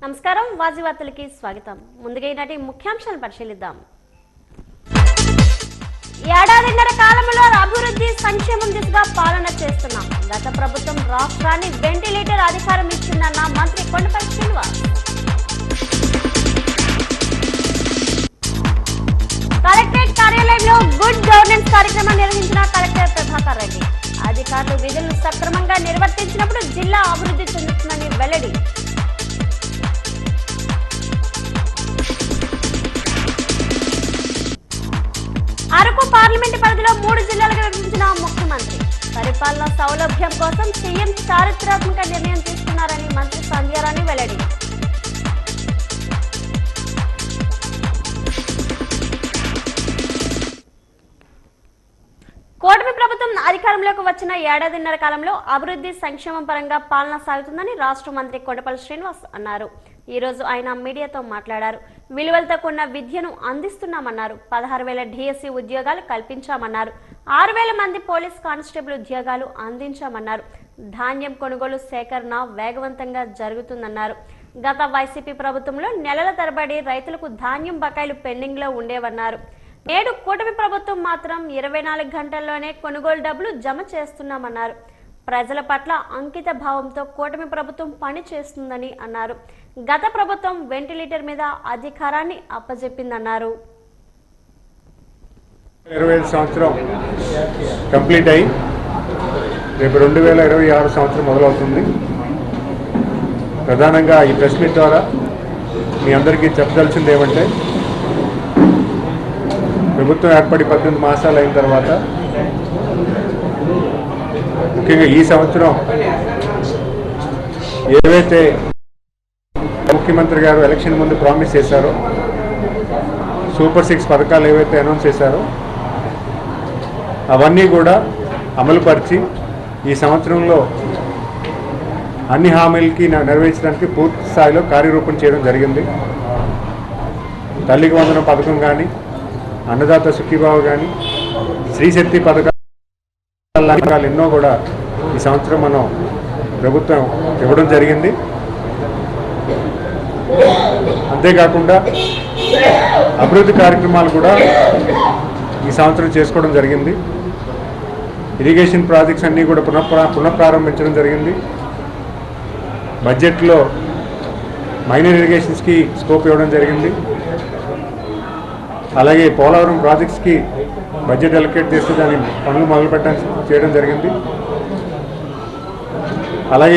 నమస్కారం వాజీ వార్తలకి స్వాగతం. ముందుగా ఈనాటి ముఖ్యాంశాలను పరిశీలిద్దాం. ఏడాదిన్నర కాలంలో అభివృద్ధి సంక్షేమం దిశగా పాలన చేస్తున్నాం. గత ప్రభుత్వం రాష్ట్రాన్ని వెంటిలేటర్ అధికారం ఇచ్చిందన్న మంత్రి కొండపల్లి శ్రీనివాస్. కలెక్టరేట్ కార్యాలయంలో గుడ్ గవర్నెన్స్ కార్యక్రమం నిర్వహించిన కలెక్టర్ ప్రభాకర్ రెడ్డి. అధికారులు విధులను సక్రమంగా నిర్వర్తించినప్పుడు జిల్లా అభివృద్ధి చెందుతుందని వెల్లడి. అరకు పార్లమెంటు పరిధిలో 3 జిల్లాలుగా విభజించిన ముఖ్యమంత్రి. పరిపాలన సౌలభ్యం కోసం సీఎం చారిత్రాత్మక నిర్ణయం తీసుకున్నారని మంత్రి సంధ్యారాణి వెల్లడి. కూటమి ప్రభుత్వం అధికారంలోకి వచ్చిన ఏడాదిన్నర కాలంలో అభివృద్ధి సంక్షేమం పరంగా పాలన సాగుతుందని రాష్ట్ర మంత్రి కొండపల్లి శ్రీనివాస్ అన్నారు. ఈ రోజు ఆయన మీడియాతో మాట్లాడారు. విలువలతో కూడిన విద్యను అందిస్తున్నామన్నారు. 16,000 డిఎస్సి ఉద్యోగాలు కల్పించామన్నారు. 6,000 మంది పోలీస్ కానిస్టేబుల్ ఉద్యోగాలు అందించామన్నారు. ధాన్యం కొనుగోలు సేకరణ వేగవంతంగా జరుగుతుందన్నారు. గత వైసీపీ ప్రభుత్వంలో నెలల తరబడి రైతులకు ధాన్యం బకాయిలు పెండింగ్ లో ఉండేవన్నారు. నేడు కూటమి ప్రభుత్వం మాత్రం 24 గంటల్లోనే కొనుగోలు డబ్బులు జమ చేస్తున్నామన్నారు. ప్రజల పట్ల అంకిత భావంతో కూటమి ప్రభుత్వం పని చేస్తుందని అన్నారు. గత ప్రభుత్వం వెంటిలేటర్ మీద అధికారాన్ని అప్పజెప్పిందన్నారు. 25 సంవత్సరం కంప్లీట్ అయ్యి రేపు 2026 సంవత్సరం మొదలవుతుంది. ప్రధానంగా ఈ ప్రెస్ మీట్ ద్వారా మీ అందరికీ చెప్పదలిచింది ఏమంటే, ప్రభుత్వం ఏర్పడి 18 మాసాలు అయిన తర్వాత ముఖ్యంగా ఈ సంవత్సరం ఏవైతే ముఖ్యమంత్రి గారు ఎలక్షన్ ముందు ప్రామిస్ చేశారో, సూపర్ 6 పథకాలు ఏవైతే అనౌన్స్ చేశారో అవన్నీ కూడా అమలుపరిచి ఈ సంవత్సరంలో అన్ని హామీలకి నెరవేర్చడానికి పూర్తి స్థాయిలో కార్యరూపం చేయడం జరిగింది. తల్లికి వందనం పథకం కానీ, అన్నదాత సుఖీభావ కానీ, శ్రీశక్తి పథకాలు ఎన్నో కూడా ఈ సంవత్సరం మనం ప్రభుత్వం ఇవ్వడం జరిగింది. అంతేకాకుండా అభివృద్ధి కార్యక్రమాలు కూడా ఈ సంవత్సరం చేసుకోవడం జరిగింది. ఇరిగేషన్ ప్రాజెక్ట్స్ అన్నీ కూడా పునఃప్రారంభించడం జరిగింది. బడ్జెట్లో మైనర్ ఇరిగేషన్స్కి స్కోప్ ఇవ్వడం జరిగింది. అలాగే పోలవరం ప్రాజెక్ట్స్కి బడ్జెట్ అలొకేట్ చేస్తూ దాని పనులు మొదలుపెట్టడం చేయడం జరిగింది. అలాగే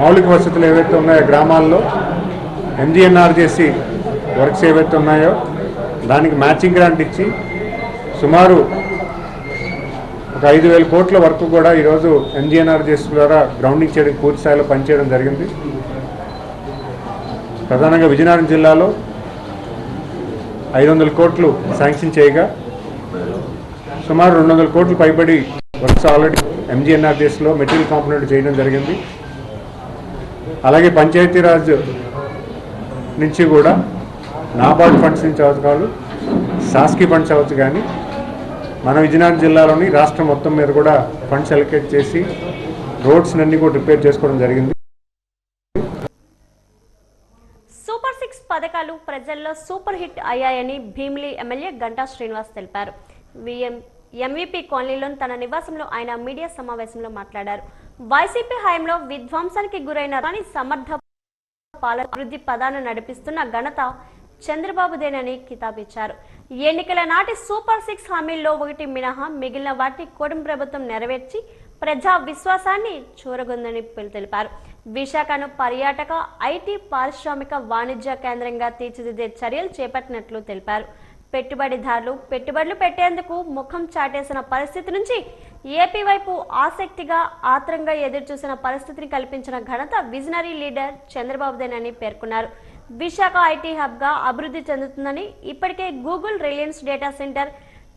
మౌలిక వసతులు ఏవైతే ఉన్నాయో గ్రామాల్లో MGNRGC వర్క్స్ ఏవైతే ఉన్నాయో దానికి మ్యాచింగ్ గ్రాంట్ ఇచ్చి సుమారు ఒక 5,000 కోట్ల వరకు కూడా ఈరోజు MGNRGC ద్వారా గ్రౌండింగ్ చేయడం పూర్తి స్థాయిలో పనిచేయడం జరిగింది. ప్రధానంగా విజయనగరం జిల్లాలో 500 కోట్లు శాంక్షన్ చేయగా సుమారు 200 కోట్లు పైబడి వర్క్స్ ఆల్రెడీ MGNRGCలో మెటీరియల్ కాంపోనెంట్ చేయడం జరిగింది. అలాగే పంచాయతీరాజ్ నుంచి కూడా నాబార్డ్ ఫండ్స్ నుంచి అవచ్చు కాదు, శాస్కీ ఫండ్స్ అవచ్చు, కానీ మన విజయనగరం జిల్లాలోని రాష్ట్రం మొత్తం మీద కూడా ఫండ్స్ అలొకేట్ చేసి రోడ్స్ అన్ని కూడా రిపేర్ చేసుకోవడం జరిగింది. సూపర్ 6 పథకాలు ప్రజల్లో సూపర్ హిట్ అయ్యాయని భీమిలి ఎమ్మెల్యే గంటా శ్రీనివాస్ తెలిపారు. ఎంవీపీ కాలనీలోని తన నివాసంలో ఆయన మీడియా సమావేశంలో మాట్లాడారు. వైసీపీ హయాంలో విధ్వంసానికి గురైన సమర్థ పాలన అభివృద్ధి పదాన్ని నడిపిస్తున్న ఘనత చంద్రబాబుదేనని కితాబిచ్చారు. ఎన్నికల నాటి సూపర్ 6 హామీల్లో ఒకటి మినహా మిగిలిన వాటి కూటమి ప్రభుత్వం నెరవేర్చి ప్రజా విశ్వాసాన్ని చూరగొందని తెలిపారు. విశాఖను పర్యాటక, ఐటీ, పారిశ్రామిక, వాణిజ్య కేంద్రంగా తీర్చిదిద్దే చర్యలు చేపట్టినట్లు తెలిపారు. పెట్టుబడిదారులు పెట్టుబడులు పెట్టేందుకు ముఖం చాటేసిన పరిస్థితి నుంచి ఏపీ వైపు ఆసక్తిగా ఆత్రంగా ఎదురుచూసిన పరిస్థితిని కల్పించిన ఘనత విజనరీ లీడర్ చంద్రబాబుదేనని పేర్కొన్నారు. విశాఖ ఐటీ హబ్గా అభివృద్ధి చెందుతుందని, ఇప్పటికే Google, Reliance data centre,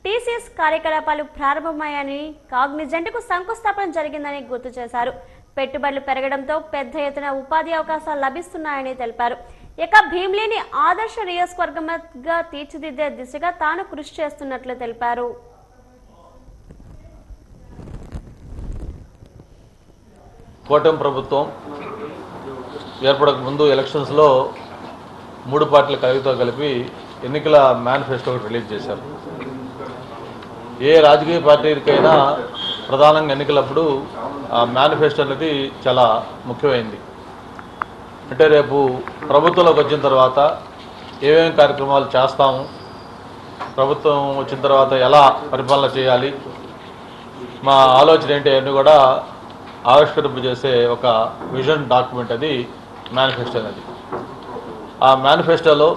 TCS కార్యకలాపాలు ప్రారంభమయ్యాయని, కాగ్నిజెంట్కు శంకుస్థాపన జరిగిందని గుర్తు చేశారు. పెట్టుబడులు పెరగడంతో పెద్ద ఎత్తున ఉపాధి అవకాశాలు లభిస్తున్నాయని తెలిపారు. ఇక భీమిలిని ఆదర్శ నియోజకవర్గంగా తీర్చిదిద్దే దిశగా తాను కృషి చేస్తున్నట్లు తెలిపారు. కూటమి ప్రభుత్వం ఏర్పడక ముందు ఎలక్షన్స్లో 3 పార్టీల కలయికతో కలిపి ఎన్నికల మేనిఫెస్టో రిలీజ్ చేశారు. ఏ రాజకీయ పార్టీకైనా ప్రధానంగా ఎన్నికలప్పుడు ఆ మేనిఫెస్టో అనేది చాలా ముఖ్యమైనది. అంటే రేపు ప్రభుత్వంలోకి వచ్చిన తర్వాత ఏమేమి కార్యక్రమాలు చేస్తాము, ప్రభుత్వం వచ్చిన తర్వాత ఎలా పరిపాలన చేయాలి, మా ఆలోచన ఏంటి అన్నీ కూడా ఆవిష్కరింపజేసే ఒక విజన్ డాక్యుమెంట్ అది మేనిఫెస్టో అనేది. ఆ మేనిఫెస్టోలో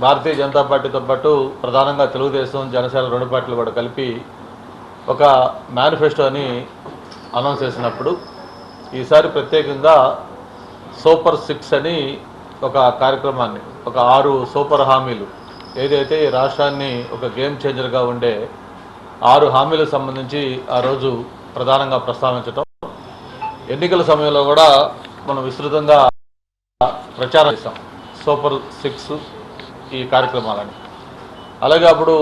భారతీయ జనతా పార్టీతో పాటు ప్రధానంగా తెలుగుదేశం, జనసేన 2 పార్టీలు కూడా కలిపి ఒక మేనిఫెస్టోని అనౌన్స్ చేసినప్పుడు ఈసారి ప్రత్యేకంగా సూపర్ 6 అని ఒక కార్యక్రమాన్ని, ఒక 6 సూపర్ హామీలు, ఏదైతే ఈ రాష్ట్రాన్ని ఒక గేమ్ చేంజర్గా ఉండే 6 హామీలకు సంబంధించి ఆ రోజు ప్రధానంగా ప్రస్తావించడం, ఎన్నికల సమయంలో కూడా మనం విస్తృతంగా ప్రచారం చేస్తాం సూపర్ 6 ఈ కార్యక్రమాలని. అలాగే అప్పుడు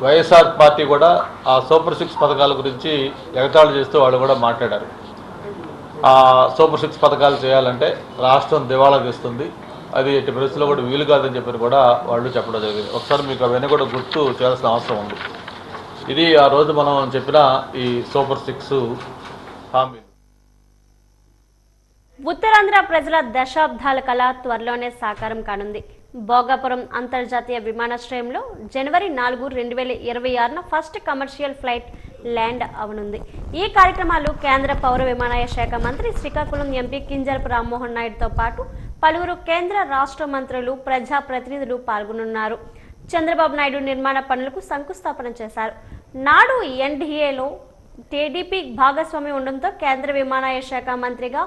వైఎస్ఆర్ పార్టీ కూడా ఆ సూపర్ 6 పథకాల గురించి ఎగతాళి చేస్తూ వాళ్ళు కూడా మాట్లాడారు. ఆ సూపర్ 6 పథకాలు చేయాలంటే రాష్ట్రం దివాళా తీస్తుంది, అది ఎట్టి పరిస్థితుల్లో కూడా వీలు కాదని చెప్పి కూడా వాళ్ళు చెప్పడం జరిగింది. ఒకసారి మీకు అవన్నీ కూడా గుర్తు చేయాల్సిన అవసరం ఉంది. ఇది ఆ రోజు మనం చెప్పిన ఈ సూపర్ 6 హామీలు. ఉత్తరాంధ్ర ప్రజల దశాబ్దాల కళ త్వరలోనే సాకారం కానుంది. భోగాపురం అంతర్జాతీయ విమానాశ్రయంలో జనవరి 4, 2026న ఫస్ట్ కమర్షియల్ ఫ్లైట్ ల్యాండ్ అవనుంది. ఈ కార్యక్రమాలు కేంద్ర పౌర విమానయాన శాఖ మంత్రి, శ్రీకాకుళం ఎంపీ కింజరపు రామ్మోహన్ నాయుడుతో పాటు పలువురు కేంద్ర రాష్ట్ర మంత్రులు, ప్రజాప్రతినిధులు పాల్గొనున్నారు. చంద్రబాబు నాయుడు నిర్మాణ పనులకు శంకుస్థాపన చేశారు. నాడు ఎన్డీఏలో టీడీపీ భాగస్వామి ఉండడంతో కేంద్ర విమానయాన శాఖ మంత్రిగా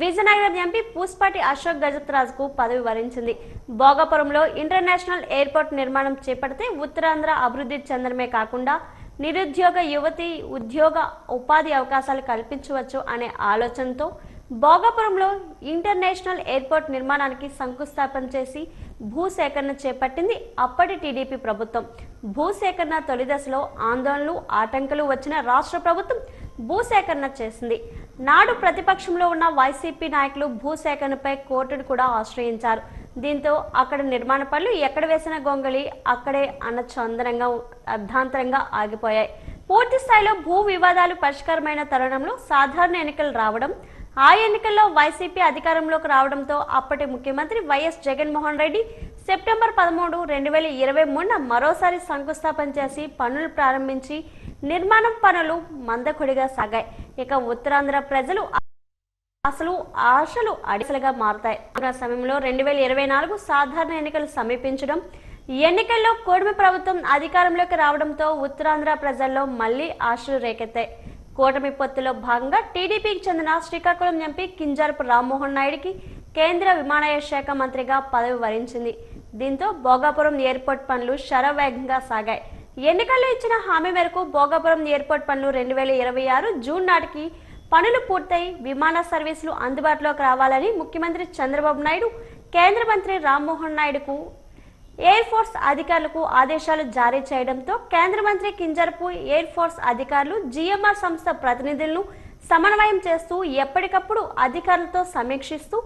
విజయనగరం ఎంపీ పూస్పాటి అశోక్ గజపతిరాజుకు పదవి వరించింది. భోగాపురంలో ఇంటర్నేషనల్ ఎయిర్పోర్ట్ నిర్మాణం చేపడితే ఉత్తరాంధ్ర అభివృద్ధి చెందడమే కాకుండా నిరుద్యోగ యువతి ఉద్యోగ ఉపాధి అవకాశాలు కల్పించవచ్చు అనే ఆలోచనతో భోగాపురంలో ఇంటర్నేషనల్ ఎయిర్పోర్ట్ నిర్మాణానికి శంకుస్థాపన చేసి భూసేకరణ చేపట్టింది అప్పటి టీడీపీ ప్రభుత్వం. భూసేకరణ తొలి దశలో ఆందోళనలు, ఆటంకాలు వచ్చిన రాష్ట్ర ప్రభుత్వం భూసేకరణ చేసింది. నాడు ప్రతిపక్షంలో ఉన్న వైసీపీ నాయకులు భూసేకరణపై కోర్టును కూడా ఆశ్రయించారు. దీంతో అక్కడ నిర్మాణ పనులు ఎక్కడ వేసిన గొంగళి అక్కడే అన్నచందనంగా అర్ధాంతరంగా ఆగిపోయాయి. పూర్తి స్థాయిలో భూ వివాదాలు పరిష్కారమైన తరుణంలో సాధారణ ఎన్నికలు రావడం, ఆ ఎన్నికల్లో వైసీపీ అధికారంలోకి రావడంతో అప్పటి ముఖ్యమంత్రి వైఎస్ జగన్మోహన్ రెడ్డి సెప్టెంబర్ 13, 2023న మరోసారి శంకుస్థాపన చేసి పనులు ప్రారంభించి నిర్మాణం పనులు మందకొడిగా సాగాయి. ఇక ఉత్తరాంధ్ర ప్రజలు అసలు ఆశలు అడిసలుగా మారుతాయి. ఆ సమయంలో 2024 సాధారణ ఎన్నికలు సమీపించడం, ఎన్నికల్లో కూటమి ప్రభుత్వం అధికారంలోకి రావడంతో ఉత్తరాంధ్ర ప్రజల్లో మళ్లీ ఆశలు రేకెత్తాయి. కూటమి పొత్తులో భాగంగా టీడీపీకి చెందిన శ్రీకాకుళం ఎంపీ కింజరపు రామ్మోహన్ నాయుడికి కేంద్ర విమానయాన శాఖ మంత్రిగా పదవి వరించింది. దీంతో భోగాపురం ఎయిర్పోర్ట్ పనులు శరవేగంగా సాగాయి. ఎన్నికల్లో ఇచ్చిన హామీ మేరకు భోగాపురం ఎయిర్పోర్ట్ పనులు 2026 జూన్ నాటికి పనులు పూర్తయి విమాన సర్వీసులు అందుబాటులోకి రావాలని ముఖ్యమంత్రి చంద్రబాబు నాయుడు కేంద్ర మంత్రి రామ్మోహన్ నాయుడుకు ఎయిర్ ఫోర్స్ అధికారులకు ఆదేశాలు జారీ చేయడంతో కేంద్ర మంత్రి కింజరపు ఎయిర్ ఫోర్స్ అధికారులు జిఎంఆర్ సంస్థ ప్రతినిధులను సమన్వయం చేస్తూ ఎప్పటికప్పుడు అధికారులతో సమీక్షిస్తూ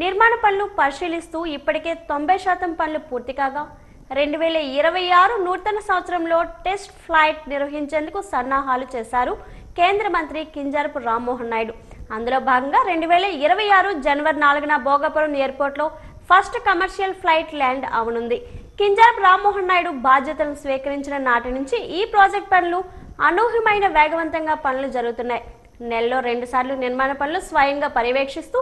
నిర్మాణ పనులు పరిశీలిస్తూ ఇప్పటికే 90% పనులు పూర్తి కాగా 2026 నూతన సంవత్సరంలో టెస్ట్ ఫ్లైట్ నిర్వహించేందుకు సన్నాహాలు చేశారు కేంద్ర మంత్రి కింజరపు రామ్మోహన్ నాయుడు. అందులో భాగంగా 2026 జనవరి 4న భోగాపురం ఎయిర్పోర్ట్లో ఫస్ట్ కమర్షియల్ ఫ్లైట్ ల్యాండ్ అవనుంది. కింజరపు రామ్మోహన్ నాయుడు బాధ్యతలను స్వీకరించిన నాటి నుంచి ఈ ప్రాజెక్ట్ పనులు అనూహ్యమైన వేగవంతంగా పనులు జరుగుతున్నాయి. నెలలో 2 సార్లు నిర్మాణ పనులు స్వయంగా పర్యవేక్షిస్తూ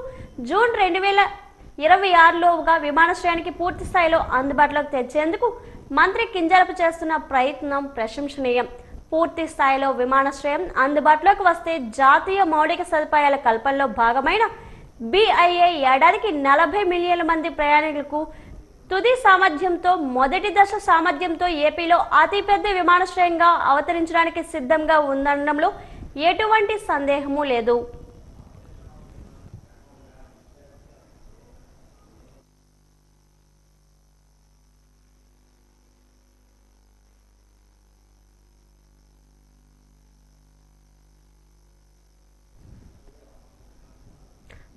జూన్ 2026లోగా విమానాశ్రయానికి పూర్తి స్థాయిలో అందుబాటులోకి తెచ్చేందుకు మంత్రి కింజరపు చేస్తున్న ప్రయత్నం ప్రశంసనీయం. పూర్తి స్థాయిలో విమానాశ్రయం అందుబాటులోకి వస్తే జాతీయ మౌలిక సదుపాయాల కల్పనలో భాగమైన BIA ఏడాదికి 40 మిలియన్ల మంది ప్రయాణికులకు తుది సామర్థ్యంతో మొదటి దశ సామర్థ్యంతో ఏపీలో అతిపెద్ద విమానాశ్రయంగా అవతరించడానికి సిద్ధంగా ఉందనడంలో ఎటువంటి సందేహమూ లేదు.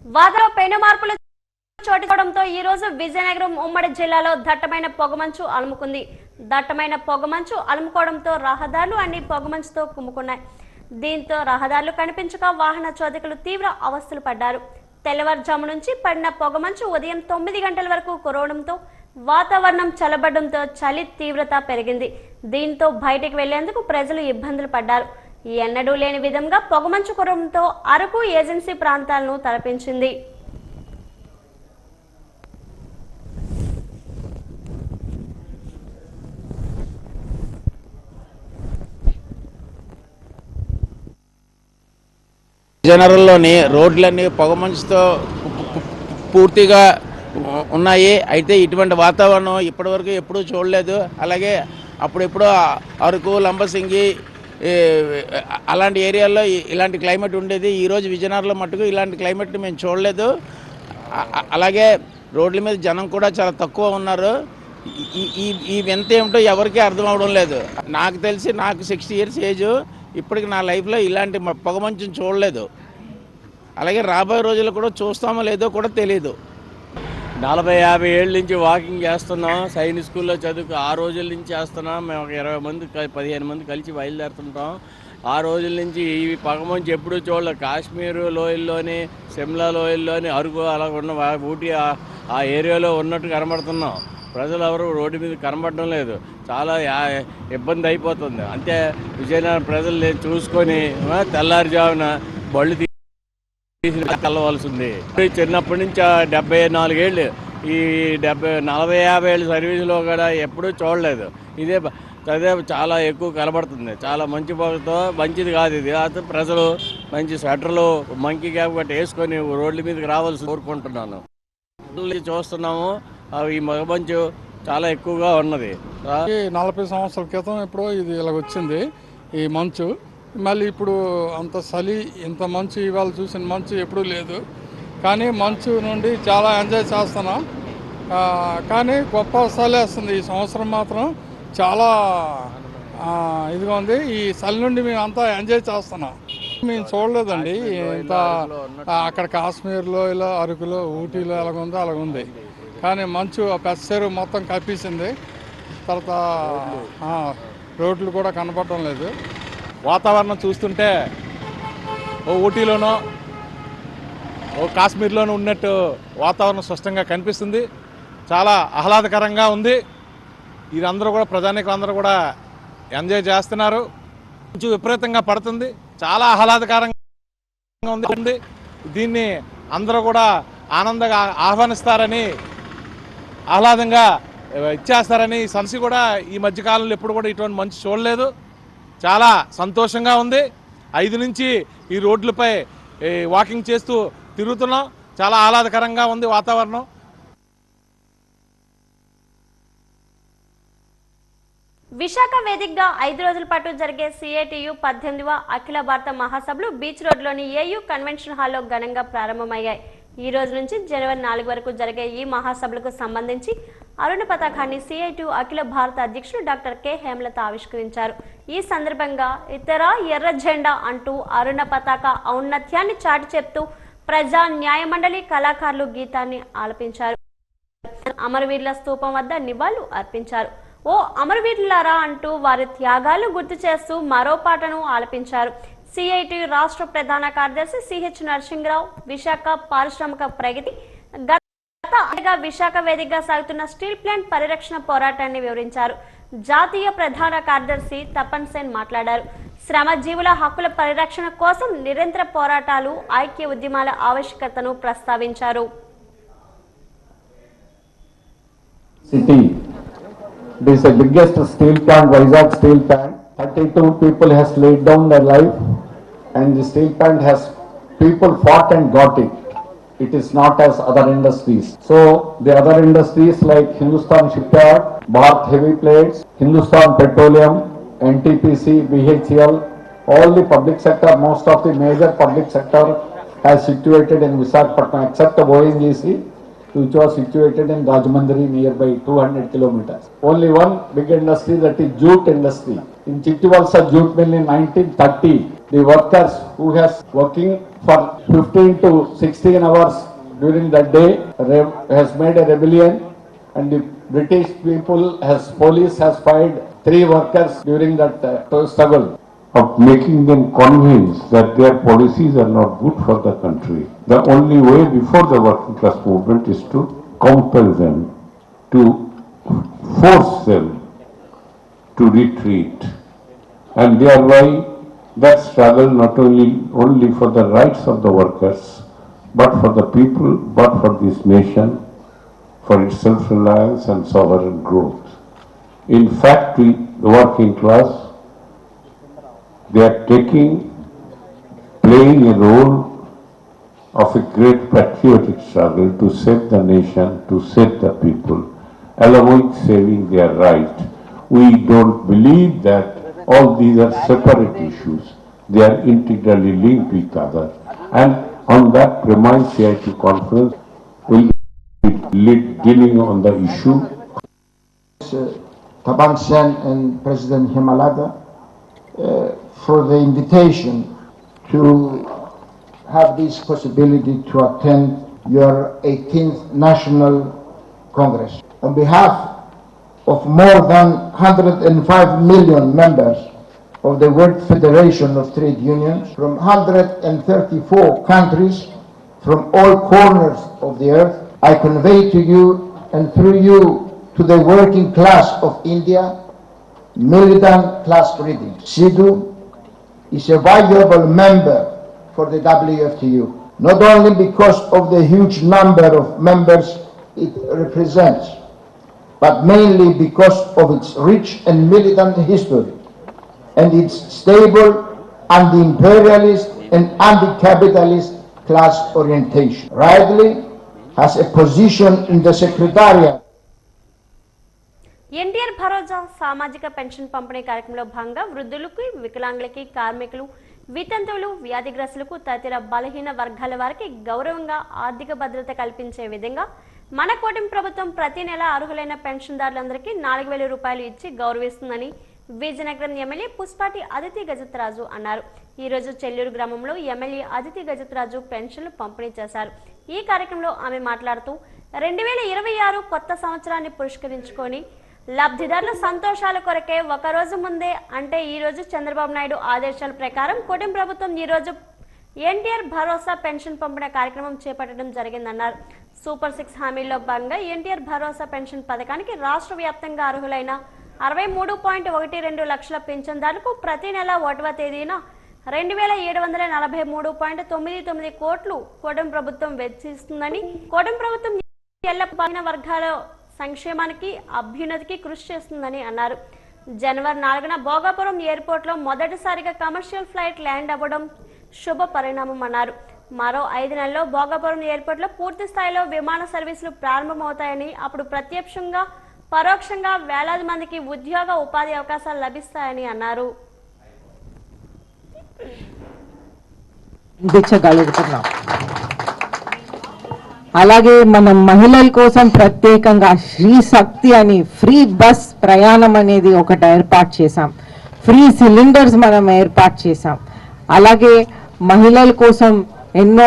వాతావరణ పెను మార్పులు చోటుకోవడంతో ఈ రోజు విజయనగరం ఉమ్మడి జిల్లాలో దట్టమైన పొగమంచు అలుముకుంది. దట్టమైన పొగమంచు అలుముకోవడంతో రహదారులు అన్ని పొగమంచుతో కుమ్ముకున్నాయి. దీంతో రహదారులు కనిపించక వాహన చోదకులు తీవ్ర అవస్థలు పడ్డారు. తెల్లవారుజాము నుంచి పడిన పొగమంచు ఉదయం 9 గంటల వరకు కురవడంతో వాతావరణం చల్లబడడంతో చలి తీవ్రత పెరిగింది. దీంతో బయటికి వెళ్లేందుకు ప్రజలు ఇబ్బందులు పడ్డారు. ఎన్నడూ లేని విధంగా పొగమంచు కురవడంతో అరకు ఏజెన్సీ ప్రాంతాలను తలపించింది. విజయనగరంలోని రోడ్లన్నీ పొగమంచుతో పూర్తిగా ఉన్నాయి. అయితే ఇటువంటి వాతావరణం ఇప్పటివరకు ఎప్పుడూ చూడలేదు. అలాగే అప్పుడెప్పుడో అరకు, లంబసింగి అలాంటి ఏరియాల్లో ఇలాంటి క్లైమేట్ ఉండేది. ఈరోజు విజయనగరంలో మట్టుకు ఇలాంటి క్లైమేట్ని మేము చూడలేదు. అలాగే రోడ్ల మీద జనం కూడా చాలా తక్కువ ఉన్నారు. ఈ వింత ఏమిటో ఎవరికీ అర్థం అవడం లేదు. నాకు తెలిసి నాకు 60 years ఏజ్. ఇప్పటికి నా లైఫ్లో ఇలాంటి పొగమంచుని చూడలేదు. అలాగే రాబోయే రోజుల్లో కూడా చూస్తామో లేదో కూడా తెలియదు. 40-50 ఏళ్ళ నుంచి వాకింగ్ చేస్తున్నాం. సైనిక్ స్కూల్లో చదువుకు ఆ రోజుల నుంచి చేస్తున్నాం. మేము ఒక 20 మంది 15 మంది కలిసి బయలుదేరుతుంటాం. ఆ రోజుల నుంచి ఈ పొగమంచు ఎప్పుడూ చూడలేదు. కాశ్మీర్ లోయల్లోని, సిమ్లా లోయల్లోని, అరకు అలా ఉన్న ఊటీ ఆ ఏరియాలో ఉన్నట్టు కనబడుతున్నాం. ప్రజలు ఎవరు రోడ్డు మీద కనబడడం లేదు. చాలా ఇబ్బంది అయిపోతుంది. అంతే విజయనగరం ప్రజలు చూసుకొని తెల్లారుజామున బళ్ళు తీసి వెళ్ళవలసి ఉంది. చిన్నప్పటి నుంచి 74 ఏళ్ళు, ఈ 40-50 ఏళ్ళ సర్వీసులో కూడా ఎప్పుడూ చూడలేదు. అదే చాలా ఎక్కువ కనబడుతుంది. చాలా మంచి పొగతో మంచిది కాదు ఇది. అయితే ప్రజలు మంచి స్వెటర్లు, మంకీ క్యాప్ గట్రా వేసుకొని రోడ్ల మీదకి రావాల్సి కోరుకుంటున్నాను. చూస్తున్నాము ఈ పొగమంచు చాలా ఎక్కువగా ఉన్నది. 40 సంవత్సరాల క్రితం ఎప్పుడో ఇది ఇలా వచ్చింది ఈ మంచు. మళ్ళీ ఇప్పుడు అంత చలి, ఇంత మంచు ఇవాళ చూసిన మంచు ఎప్పుడూ లేదు. కానీ మంచు నుండి చాలా ఎంజాయ్ చేస్తున్నాం. కానీ గొప్ప చలి వేస్తుంది. ఈ సంవత్సరం మాత్రం చాలా ఇదిగా ఉంది. ఈ చలి నుండి మేము అంతా ఎంజాయ్ చేస్తున్నాం. మేము చూడలేదండి ఇంత. అక్కడ కాశ్మీర్లో ఇలా, అరకులో, ఊటీలో ఎలాగుందో అలాగుంది. కానీ మంచు పెసరు మొత్తం కప్పేసింది. తర్వాత రోడ్లు కూడా కనపడటం లేదు. వాతావరణం చూస్తుంటే ఓ ఊటీలోనో ఓ కాశ్మీర్లోనూ ఉన్నట్టు వాతావరణం స్పష్టంగా కనిపిస్తుంది. చాలా ఆహ్లాదకరంగా ఉంది. వీరందరూ కూడా, ప్రజానీకులందరూ కూడా ఎంజాయ్ చేస్తున్నారు. కొంచెం విపరీతంగా పడుతుంది. చాలా ఆహ్లాదకరంగా ఉంది. దీన్ని అందరూ కూడా ఆనందంగా ఆహ్వానిస్తారని, ఆహ్లాదంగా ఇచ్చేస్తారని. సంసి కూడా ఈ మధ్యకాలంలో ఎప్పుడు కూడా ఇటువంటి మంచి చూడలేదు. చాలా సంతోషంగా ఉంది. 5 నుంచి ఈ రోడ్లపై వాకింగ్ చేస్తూ తిరుగుతున్నాం. చాలా ఆహ్లాదకరంగా ఉంది వాతావరణం. విశాఖ వేదికగా 5 రోజుల పాటు జరిగే CITU 18వ అఖిల భారత మహాసభలు బీచ్ రోడ్లోని AU కన్వెన్షన్ హాల్లో ఘనంగా ప్రారంభమయ్యాయి. ఈ రోజు నుంచి జనవరి 4 వరకు జరిగే ఈ మహాసభలకు సంబంధించి అరుణ పతాకాన్ని CITU అఖిల భారత అధ్యక్షుడు డాక్టర్ K. హేమలత ఆవిష్కరించారు. ఈ సందర్భంగా ఇతర ఎర్ర జెండా అంటూ అరుణ పతాక ఔన్నత్యాన్ని చాటి చెప్తూ ప్రజా న్యాయ మండలి కళాకారులు గీతాన్ని ఆలపించారు. అమరవీరుల స్తూపం వద్ద నివాళులు అర్పించారు. ఓ అమరవీరులారా అంటూ వారి త్యాగాలు గుర్తు చేస్తూ మరో పాటను ఆలపించారు. CITU రాష్ట్ర ప్రధాన కార్యదర్శి CH నరసింహరావు విశాఖ పారిశ్రామిక ప్రగతి గత విశాఖ వేదికగా సాగుతున్న స్టీల్ ప్లాంట్ పరిరక్షణ పోరాటాన్ని వివరించారు. జాతీయ ప్రధాన కార్యదర్శి తపన్ సేన్ మాట్లాడారు. శ్రమజీవుల హక్కుల పరిరక్షణ కోసం నిరంతర పోరాటాలు, ఐక్య ఉద్యమాల ఆవశ్యకతను ప్రస్తావించారు. This is the biggest steel plant, Vizag steel plant. 32 people has laid down their life, and the steel plant has people fought and got it. It is not as other industries. So the other industries like Hindustan Shipyard, Bharat Heavy Plates, Hindustan Petroleum, NTPC, BHEL, all the public sector, most of the major public sector has situated in Visakhapatnam except the ONGC, which was situated in Rajmandri nearby 200 kilometers. Only one big industry, that is jute industry. In Chittivalsa jute mill in 1930, the workers who has working for 15 to 16 hours during the day has made a rebellion, and the British police has fired 3 workers during that struggle. Of making them convinced that their policies are not good for the country. The only way before the working class movement is to compel them, to force them to retreat, and thereby that struggle not only for the rights of the workers, but for the people, but for this nation, for its self-reliance and sovereign growth. In fact, the working class, they are playing a role of a great patriotic struggle to save the nation, to save the people, along with saving their right. We don't believe that all these are separate issues. They are integrally linked with each other. And on that premise, CIT conference will be dealing on the issue. Tabang Sen and President Himalaga for the invitation to have this possibility to attend your 18th National Congress. On behalf of more than 105 million members of the World Federation of Trade Unions from 134 countries from all corners of the earth, I convey to you and through you to the working class of India, militant class greetings. SIDU is a valuable member for the WFTU, not only because of the huge number of members it represents, but mainly because of its rich and militant history and its stable anti-imperialist and anti-capitalist class orientation. Rightly has a position in the Secretariat. NTR భరోసా సామాజిక pension పంపిణీ కార్యక్రమంలో భాగంగా వృద్ధులకు, వికలాంగులకి, కార్మికులు, వితంతువులు, వ్యాధిగ్రస్తులకు తదితర బలహీన వర్గాల వారికి గౌరవంగా ఆర్థిక భద్రత కల్పించే విధంగా మన కూటమి ప్రభుత్వం ప్రతి నెల అర్హులైన పెన్షన్దారులందరికీ 4,000 రూపాయలు ఇచ్చి గౌరవిస్తుందని విజయనగరం ఎమ్మెల్యే పుష్పాటి అదితి గజత్రాజు అన్నారు. ఈ రోజు చెల్లూరు గ్రామంలో ఎమ్మెల్యే అదితి గజత్రాజు పెన్షన్లు పంపిణీ చేశారు. ఈ కార్యక్రమంలో ఆమె మాట్లాడుతూ 2026 కొత్త సంవత్సరాన్ని పురస్కరించుకొని లబ్ధిదారుల సంతోషాల కొరకే ఒక రోజు ముందే అంటే ఈ రోజు చంద్రబాబు నాయుడు ఆదేశాల ప్రకారం కూటమి ప్రభుత్వం ఈ రోజు ఎన్టీఆర్ భరోసా పెన్షన్ పంపిణీ కార్యక్రమం చేపట్టడం జరిగిందన్నారు. సూపర్ 6 హామీల్లో భాగంగా ఎన్టీఆర్ భరోసా పెన్షన్ పథకానికి రాష్ట్ర వ్యాప్తంగా అర్హులైన 63.12 లక్షల పింఛన్దారులకు ప్రతి నెల 1వ తేదీన 2,743.99 కోట్లు కూటమి ప్రభుత్వం వెచ్చిస్తుందని, కూటమి ప్రభుత్వం ఎల్లబడిన వర్గాల సంక్షేమానికి అభ్యున్నతికి కృషి చేస్తుందని అన్నారు. జనవరి 4న భోగాపురం ఎయిర్పోర్ట్లో మొదటిసారిగా కమర్షియల్ ఫ్లైట్ ల్యాండ్ అవ్వడం శుభ పరిణామం అన్నారు. మరో 5 నెలల్లో భోగాపురం ఎయిర్పోర్ట్లో పూర్తి స్థాయిలో విమాన సర్వీసులు ప్రారంభమవుతాయని, అప్పుడు ప్రత్యక్షంగా పరోక్షంగా వేలాది మందికి ఉద్యోగ ఉపాధి అవకాశాలు లభిస్తాయని అన్నారు. అలాగే మనం మహిళల కోసం ప్రత్యేకంగా శ్రీ శక్తి అని ఫ్రీ బస్ ప్రయాణం అనేది ఒకటి ఏర్పాటు చేశాం. ఫ్రీ సిలిండర్స్ మనం ఏర్పాటు చేశాం. అలాగే మహిళల కోసం ఎన్నో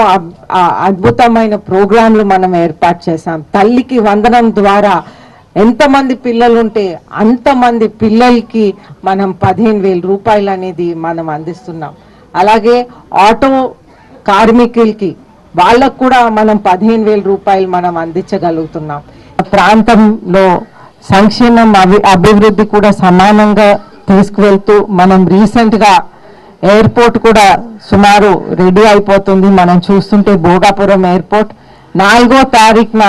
అద్భుతమైన ప్రోగ్రాంలు మనం ఏర్పాటు చేశాం. తల్లికి వందనం ద్వారా ఎంతమంది పిల్లలు ఉంటే అంతమంది పిల్లలకి మనం 15,000 రూపాయలు అనేది మనం అందిస్తున్నాం. అలాగే ఆటో కార్మికులకి వాళ్ళకు కూడా మనం 15,000 రూపాయలు మనం అందించగలుగుతున్నాం. ప్రాంతంలో సంక్షేమం అభివృద్ధి కూడా సమానంగా తీసుకువెళ్తూ మనం రీసెంట్గా ఎయిర్పోర్ట్ కూడా సుమారు రెడీ అయిపోతుంది. మనం చూస్తుంటే భోగాపురం ఎయిర్పోర్ట్ 4వ తారీఖున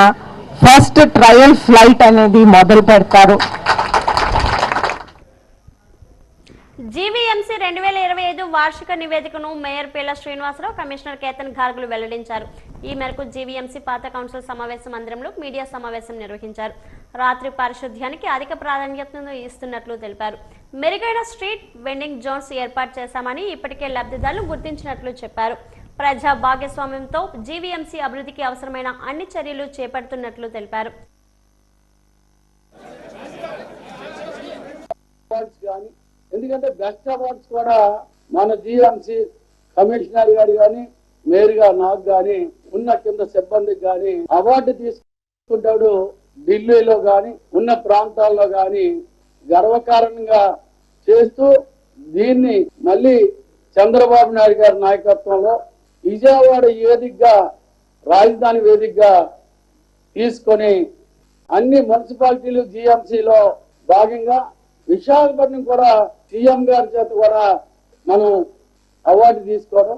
ఫస్ట్ ట్రయల్ ఫ్లైట్ అనేది మొదలు పెడతారు. జీవీఎంసీ 2025 వార్షిక నివేదికను మేయర్ పేల శ్రీనివాసరావు, కమిషనర్ కేతన్ గార్గులు వెల్లడించారు. ఈ మేరకు జీవీఎంసీ పాత కౌన్సిల్ సమావేశ మందిరంలో మీడియా సమావేశం నిర్వహించారు. రాత్రి పారిశుధ్యానికి అధిక ప్రాధాన్యతను ఇస్తున్నట్లు తెలిపారు. మెరుగైన స్ట్రీట్ వెండింగ్ జోన్స్ ఏర్పాటు చేశామని, ఇప్పటికే లబ్ధిదారులు గుర్తించినట్లు చెప్పారు. ప్రజా భాగస్వామ్యంతో జీవీఎంసీ అభివృద్ధికి అవసరమైన అన్ని చర్యలు చేపడుతున్నట్లు తెలిపారు. ఎందుకంటే బెస్ట్ అవార్డ్స్ కూడా మన జిఎంసి కమిషనర్ గారు కానీ మేయర్ గారు నాకు కానీ ఉన్న కింద సిబ్బందికి కానీ అవార్డు తీసుకుంటాడు. ఢిల్లీలో కానీ ఉన్న ప్రాంతాల్లో కానీ గర్వకారణంగా చేస్తూ దీన్ని మళ్ళీ చంద్రబాబు నాయుడు గారి నాయకత్వంలో విజయవాడ వేదికగా రాజధాని వేదికగా తీసుకొని అన్ని మున్సిపాలిటీలు జిఎంసీలో భాగంగా విశాఖపట్నం కూడా సీఎం గారి చేత కూడా మనం అవార్డు తీసుకోవడం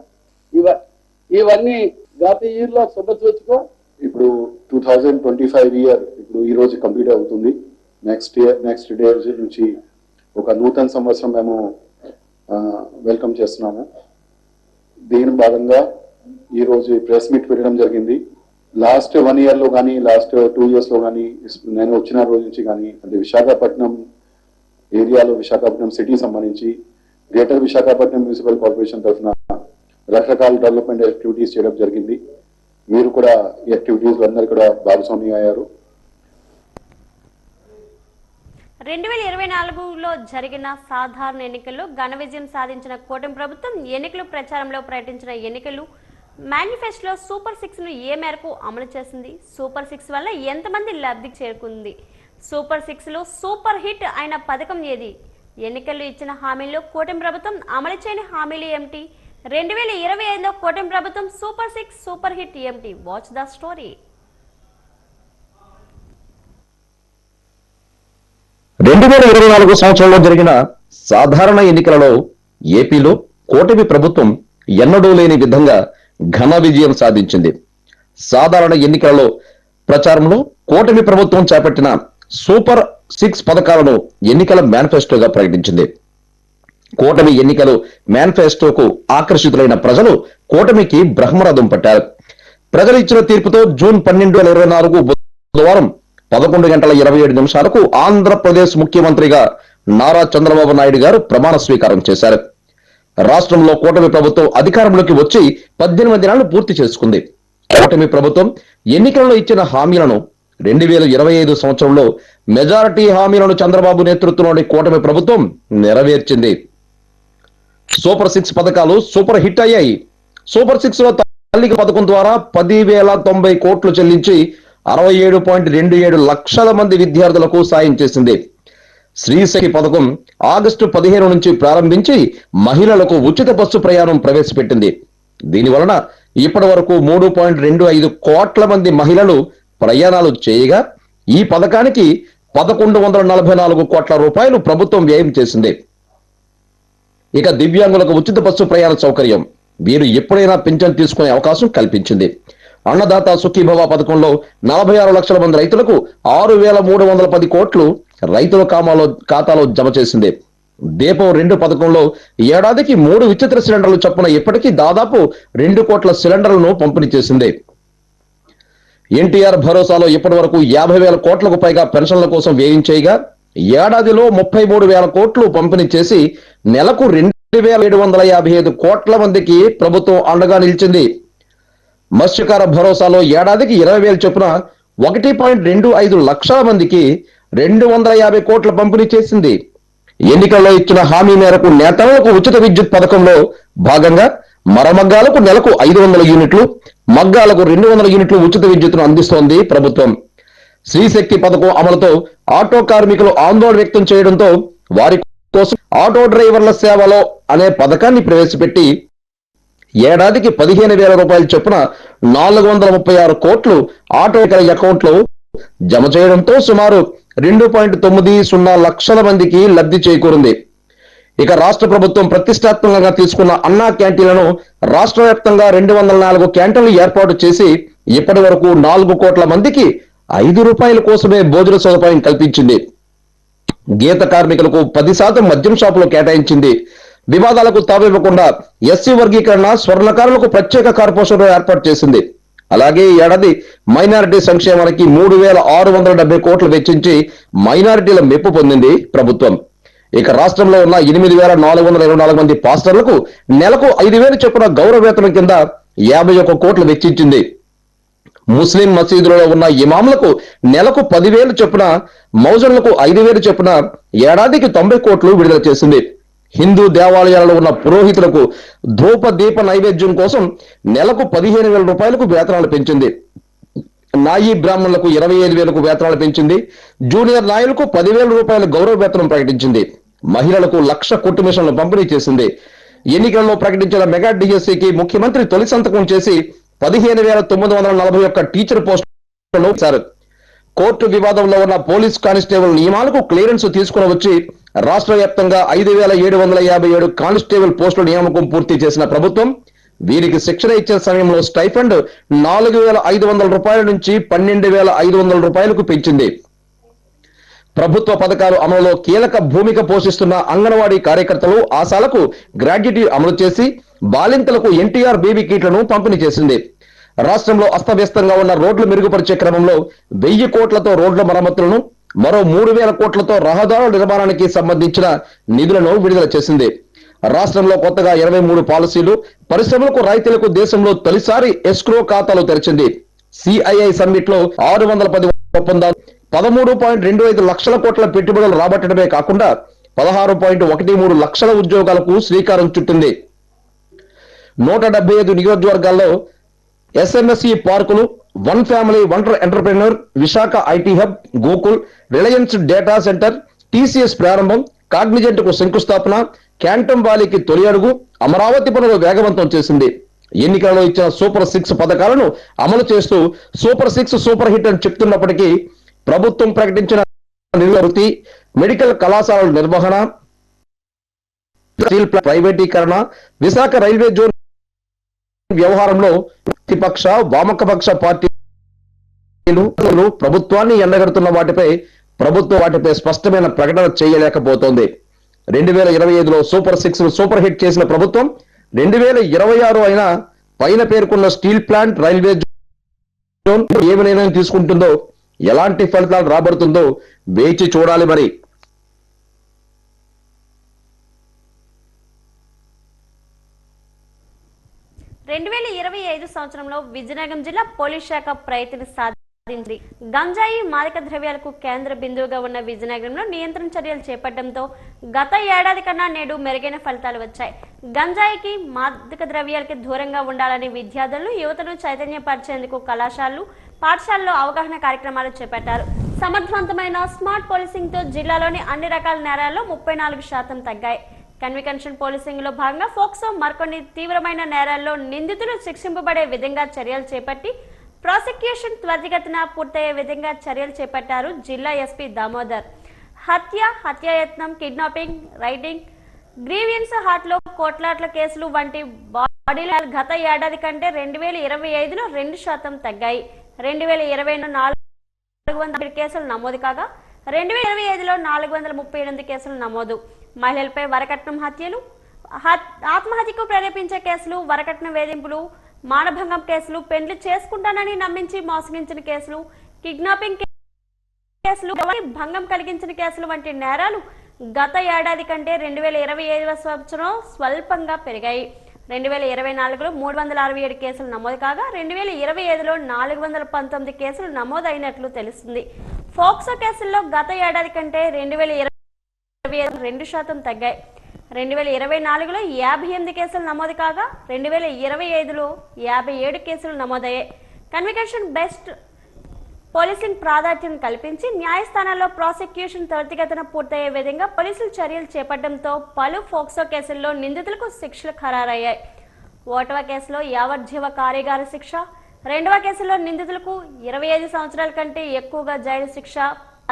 ఇవన్నీ గత ఇయర్ లో శుభసూచకం. ఇప్పుడు 2025 ఇయర్ ఇప్పుడు ఈ రోజు కంప్లీట్ అవుతుంది. నెక్స్ట్ డే నుంచి ఒక నూతన సంవత్సరం మేము వెల్కమ్ చేస్తున్నాము. దీని భాగంగా ఈ రోజు ప్రెస్ మీట్ పెట్టడం జరిగింది. లాస్ట్ 1 year లో కానీ లాస్ట్ 2 years లో కానీ నేను వచ్చిన రోజు నుంచి కానీ అంటే విశాఖపట్నం ఏరియాలో విశాఖపట్నం సిటీ సంబంధించి గ్రేటర్ విశాఖపట్నం మున్సిపల్ కార్పొరేషన్ తరఫున రకరకాల డెవలప్మెంట్ యాక్టివిటీస్ చేయడం జరిగింది. మీరు కూడా ఈ యాక్టివిటీస్ అందరూ కూడా భాగస్వామి అయ్యారు. 2024లో జరిగిన సాధారణ ఎన్నికల్లో ఘన విజయం సాధించిన కూటమి ప్రభుత్వం ఎన్నికల ప్రచారంలో ప్రకటించిన ఎన్నికలు మేనిఫెస్టోలో సూపర్ 6 ను ఏ మేరకు అమలు చేసింది? సూపర్ 6 వల్ల ఎంతమంది లబ్ధి చేరుకుంది? సూపర్ 6 లో సూపర్ హిట్ అయిన పథకం ఏది? ఎన్నికల్లో ఇచ్చిన హామీల్లో కూటమి ప్రభుత్వం అమలు చేయని హామీలు ఏమిటి? 2025లో కూటమి ప్రభుత్వం సూపర్ 6 సూపర్ హిట్ ఏమిటి? Watch the story. 2024 సంవత్సరంలో జరిగిన సాధారణ ఎన్నికలలో ఏపీలో కూటమి ప్రభుత్వం ఎన్నడూ లేని విధంగా ఘన విజయం సాధించింది. సాధారణ ఎన్నికలలో ప్రచారంలో కూటమి ప్రభుత్వం చేపట్టిన సూపర్ 6 పథకాలను ఎన్నికల మేనిఫెస్టోగా ప్రకటించింది. కూటమి ఎన్నికలు మేనిఫెస్టోకు ఆకర్షితులైన ప్రజలు కూటమికి బ్రహ్మరథం పట్టారు. ప్రజలు ఇచ్చిన తీర్పుతో జూన్ 12, 2024 బుధవారం 11:27 ఆంధ్రప్రదేశ్ ముఖ్యమంత్రిగా నారా చంద్రబాబు నాయుడు గారు ప్రమాణ స్వీకారం చేశారు. రాష్ట్రంలో కూటమి ప్రభుత్వం అధికారంలోకి వచ్చి 18 నెలలు పూర్తి చేసుకుంది. కూటమి ప్రభుత్వం ఎన్నికల్లో ఇచ్చిన హామీలను 2025 సంవత్సరంలో మెజారిటీ హామీలను చంద్రబాబు నేతృత్వంలోని కూటమి ప్రభుత్వం నెరవేర్చింది. సూపర్ 6 పథకాలు సూపర్ హిట్ అయ్యాయి. సూపర్ 6 లో తల్లికి పథకం ద్వారా 10,090 కోట్లు చెల్లించి 67.27 లక్షల మంది విద్యార్థులకు సాయం చేసింది. శ్రీశక్తి పథకం ఆగస్టు 15 నుంచి ప్రారంభించి మహిళలకు ఉచిత బస్సు ప్రయాణం ప్రవేశపెట్టింది. దీని వలన ఇప్పటి వరకు 3.25 కోట్ల మంది మహిళలు ప్రయాణాలు చేయగా ఈ పథకానికి 1144 కోట్ల రూపాయలు ప్రభుత్వం వ్యయం చేసింది. ఇక దివ్యాంగులకు ఉచిత బస్సు ప్రయాణ సౌకర్యం, వీరు ఎప్పుడైనా పింఛన్ తీసుకునే అవకాశం కల్పించింది. అన్నదాత సుఖీభవ పథకంలో 46 లక్షల మంది రైతులకు 6,310 కోట్లు రైతుల ఖాతాలో జమ చేసింది. దీపం 2 పథకంలో ఏడాదికి 3 ఉచిత సిలిండర్లు చొప్పున ఇప్పటికీ దాదాపు 2 కోట్ల సిలిండర్లను పంపిణీ చేసింది. ఎన్టీఆర్ భరోసాలో ఇప్పటి వరకు 50,000 కోట్లకు పైగా పెన్షన్ల కోసం వ్యయం చేయగా ఏడాదిలో 33,000 కోట్లు పంపిణీ చేసి నెలకు 2,755 కోట్ల మందికి ప్రభుత్వం అండగా నిలిచింది. మత్స్యకార భరోసాలో ఏడాదికి 20,000 చొప్పున 1.25 లక్షల మందికి 250 కోట్ల పంపిణీ చేసింది. ఎన్నికల్లో ఇచ్చిన హామీ మేరకు నేతలకు ఉచిత విద్యుత్ పథకంలో భాగంగా మరమగ్గాలకు నెలకు 500 యూనిట్లు, మగ్గాలకు 200 యూనిట్లు ఉచిత విద్యుత్తును అందిస్తోంది ప్రభుత్వం. శ్రీశక్తి పథకం అమలుతో ఆటో కార్మికులు ఆందోళన వ్యక్తం చేయడంతో వారి కోసం ఆటో డ్రైవర్ల సేవలో అనే పథకాన్ని ప్రవేశపెట్టి ఏడాదికి 15,000 రూపాయల చొప్పున 436 కోట్లు ఆటో అకౌంట్లో జమ చేయడంతో సుమారు 2.90 లక్షల మందికి లబ్ధి చేకూరింది. ఇక రాష్ట్ర ప్రభుత్వం ప్రతిష్టాత్మకంగా తీసుకున్న అన్నా క్యాంటీన్లను రాష్ట్ర వ్యాప్తంగా 204 క్యాంటీన్లు ఏర్పాటు చేసి ఇప్పటి వరకు 4 కోట్ల మందికి 5 రూపాయల కోసమే భోజన సదుపాయం కల్పించింది. గీత కార్మికులకు 10% మద్యం షాపులు కేటాయించింది. వివాదాలకు తావివ్వకుండా ఎస్సీ వర్గీకరణ, స్వర్ణకారులకు ప్రత్యేక కార్పొరేషన్ ఏర్పాటు చేసింది. అలాగే ఈ ఏడాది మైనారిటీ సంక్షేమానికి 3,670 కోట్లు వెచ్చించి మైనారిటీల మెప్పు పొందింది ప్రభుత్వం. ఇక రాష్ట్రంలో ఉన్న 8,424 మంది పాస్టర్లకు నెలకు 5,000 చొప్పున గౌరవ వేతనం కింద 51 కోట్లు వెచ్చించింది. ముస్లిం మసీదులలో ఉన్న ఇమాంలకు నెలకు 10,000 చొప్పున, మౌజన్లకు 5,000 చొప్పున ఏడాదికి 90 కోట్లు విడుదల చేసింది. హిందూ దేవాలయాలలో ఉన్న పురోహితులకు ధూప దీప నైవేద్యం కోసం నెలకు 15,000 రూపాయలకు వేతనాలు పెంచింది. నాయీ బ్రాహ్మణులకు 25,000కు వేతనాలు పెంచింది. జూనియర్ నాయులకు 10,000 రూపాయల గౌరవ వేతనం ప్రకటించింది. మహిళలకు 1,00,000 కుట్టు మిషన్లు పంపిణీ చేసింది. ఎన్నికల్లో ప్రకటించిన మెగా డిఎస్సికి ముఖ్యమంత్రి తొలి సంతకం చేసి 15,941 టీచర్ పోస్టులను ఇచ్చారు. కోర్టు వివాదంలో ఉన్న పోలీస్ కానిస్టేబుల్ నియమాలకు క్లియరెన్స్ తీసుకుని వచ్చి రాష్ట్ర వ్యాప్తంగా 5,757 కానిస్టేబుల్ పోస్టుల నియామకం పూర్తి చేసిన ప్రభుత్వం వీరికి శిక్షణ ఇచ్చే సమయంలో స్టైఫండ్ 4,500 రూపాయల నుంచి 12,500 రూపాయలకు పెంచింది. ప్రభుత్వ పథకాలు అమలులో కీలక భూమిక పోషిస్తున్న అంగన్వాడీ కార్యకర్తలు ఆశాలకు గ్రాడ్యుటీ అమలు చేసి బాలింతలకు ఎన్టీఆర్ బేబీ కిట్లను పంపిణీ చేసింది. రాష్ట్రంలో అస్తవ్యస్తంగా ఉన్న రోడ్లు మెరుగుపరిచే క్రమంలో 1,000 కోట్లతో రోడ్ల మరమ్మతులను, మరో 3,000 కోట్లతో రహదారుల నిర్మాణానికి సంబంధించిన నిధులను విడుదల చేసింది. రాష్ట్రంలో కొత్తగా 23 పాలసీలు, పరిశ్రమలకు రైతులకు దేశంలో తొలిసారి ఎస్క్రో ఖాతాలు తెరిచింది. సిఐఐ సమ్మిట్ లో 610 ఒప్పందాలు, 13.25 లక్షల కోట్ల పెట్టుబడులు రాబట్టడమే కాకుండా 16.13 లక్షల ఉద్యోగాలకు శ్రీకారం చుట్టింది. 175 నియోజకవర్గాల్లో ఎస్ఎంఎస్ఈ పార్కులు, one family wonder entrepreneur, Visakha IT hub, Gokul, Reliance data centre, TCS ప్రారంభం, కాగ్నిజెంట్ కు శంకుస్థాపన, క్యాంటమ్ వ్యాలీకి తొలి అడుగు, అమరావతి పనులు వేగవంతం చేసింది. ఎన్నికలలో ఇచ్చిన సూపర్ 6 పథకాలను అమలు చేస్తూ సూపర్ 6 సూపర్ హిట్ అని చెప్తున్నప్పటికీ ప్రభుత్వం ప్రకటించిన నివృత్తి, మెడికల్ కళాశాలల నిర్వహణ, స్టీల్ ప్రైవేటీకరణ, విశాఖ రైల్వే జోన్ వ్యవహారంలో ప్రతిపక్ష వామపక్ష పార్టీలు ప్రభుత్వాన్ని ఎండగడుతున్న వాటిపై స్పష్టమైన ప్రకటన చేయలేకపోతోంది. 2025లో సూపర్ 6 సూపర్ హిట్ చేసిన ప్రభుత్వం 2026 అయినా పైన పేర్కొన్న స్టీల్ ప్లాంట్, రైల్వే జోన్ ఏమి నిర్ణయం తీసుకుంటుందో, ఎలాంటి ఫలితాలు రాబడుతుందో వేచి చూడాలి. మరి 2025 సంవత్సరంలో విజయనగరం జిల్లా పోలీస్ శాఖ ప్రయత్నం సాధించింది. గంజాయి మాదక ద్రవ్యాలకు కేంద్ర బిందువుగా ఉన్న విజయనగరంలో నియంత్రణ చర్యలు చేపట్టడంతో గత ఏడాది కన్నా నేడు మెరుగైన ఫలితాలు వచ్చాయి. గంజాయికి, మాదక ద్రవ్యాలకి దూరంగా ఉండాలని విద్యార్థులను, యువతను చైతన్యపరిచేందుకు కళాశాలలు, పాఠశాలలో అవగాహన కార్యక్రమాలు చేపట్టారు. సమర్థవంతమైన స్మార్ట్ పోలీసింగ్ తో జిల్లాలోని అన్ని రకాల నేరాల్లో 34% తగ్గాయి. కన్వికన్షన్ పోలీసింగ్ లో భాగంగా ఫోక్సో మరికొన్ని తీవ్రమైన నేరాల్లో నిందితులు శిక్షింపబడే విధంగా చర్యలు చేపట్టి ప్రాసిక్యూషన్ త్వరితగతిన పూర్తయ్యే విధంగా చర్యలు చేపట్టారు జిల్లా ఎస్పీ దామోదర్. హత్యాయత్నం, కిడ్నాపింగ్, రైడింగ్, గ్రీవియన్స్ హార్ట్లో కోట్లాట్ల కేసులు వంటి బాడీలు గత ఏడాది కంటే 2025లో 2% తగ్గాయి. 2020లో 407 కేసులు నమోదు కాగా 2025లో 438 కేసులు నమోదు. మహిళలపై వరకట్నం హత్యలు, ఆత్మహత్యకు ప్రేరేపించే కేసులు, వరకట్నం వేధింపులు, మానభంగం కేసులు, పెండ్లి చేసుకుంటానని నమ్మించి మోసగించిన కేసులు, కిడ్నాపింగ్ కేసులు, భంగం కలిగించిన కేసులు వంటి నేరాలు గత ఏడాది కంటే 2025వ సంవత్సరం స్వల్పంగా పెరిగాయి. 2024లో 367 కేసులు నమోదు కాగా 2025లో 419 కేసులు నమోదైనట్లు తెలుస్తుంది. ఫోక్సో కేసుల్లో గత ఏడాది కంటే 2022 2% తగ్గాయి. 2024లో 58 కేసులు నమోదు కాగా 2025లో 57 కేసులు నమోదయ్యాయి. కన్వికషన్ బెస్ట్ పోలీసింగ్ ప్రాధాన్యతను కల్పించి న్యాయస్థానాల్లో ప్రాసిక్యూషన్ త్వరితగతిన పూర్తయ్యే విధంగా పోలీసులు చర్యలు చేపట్టడంతో పలు ఫోక్సో కేసుల్లో నిందితులకు శిక్షలు ఖరారయ్యాయి. 1వ కేసులో యావజ్జీవ కారాగార శిక్ష, 2వ కేసులో నిందితులకు 25 సంవత్సరాల కంటే ఎక్కువగా జైలు శిక్ష,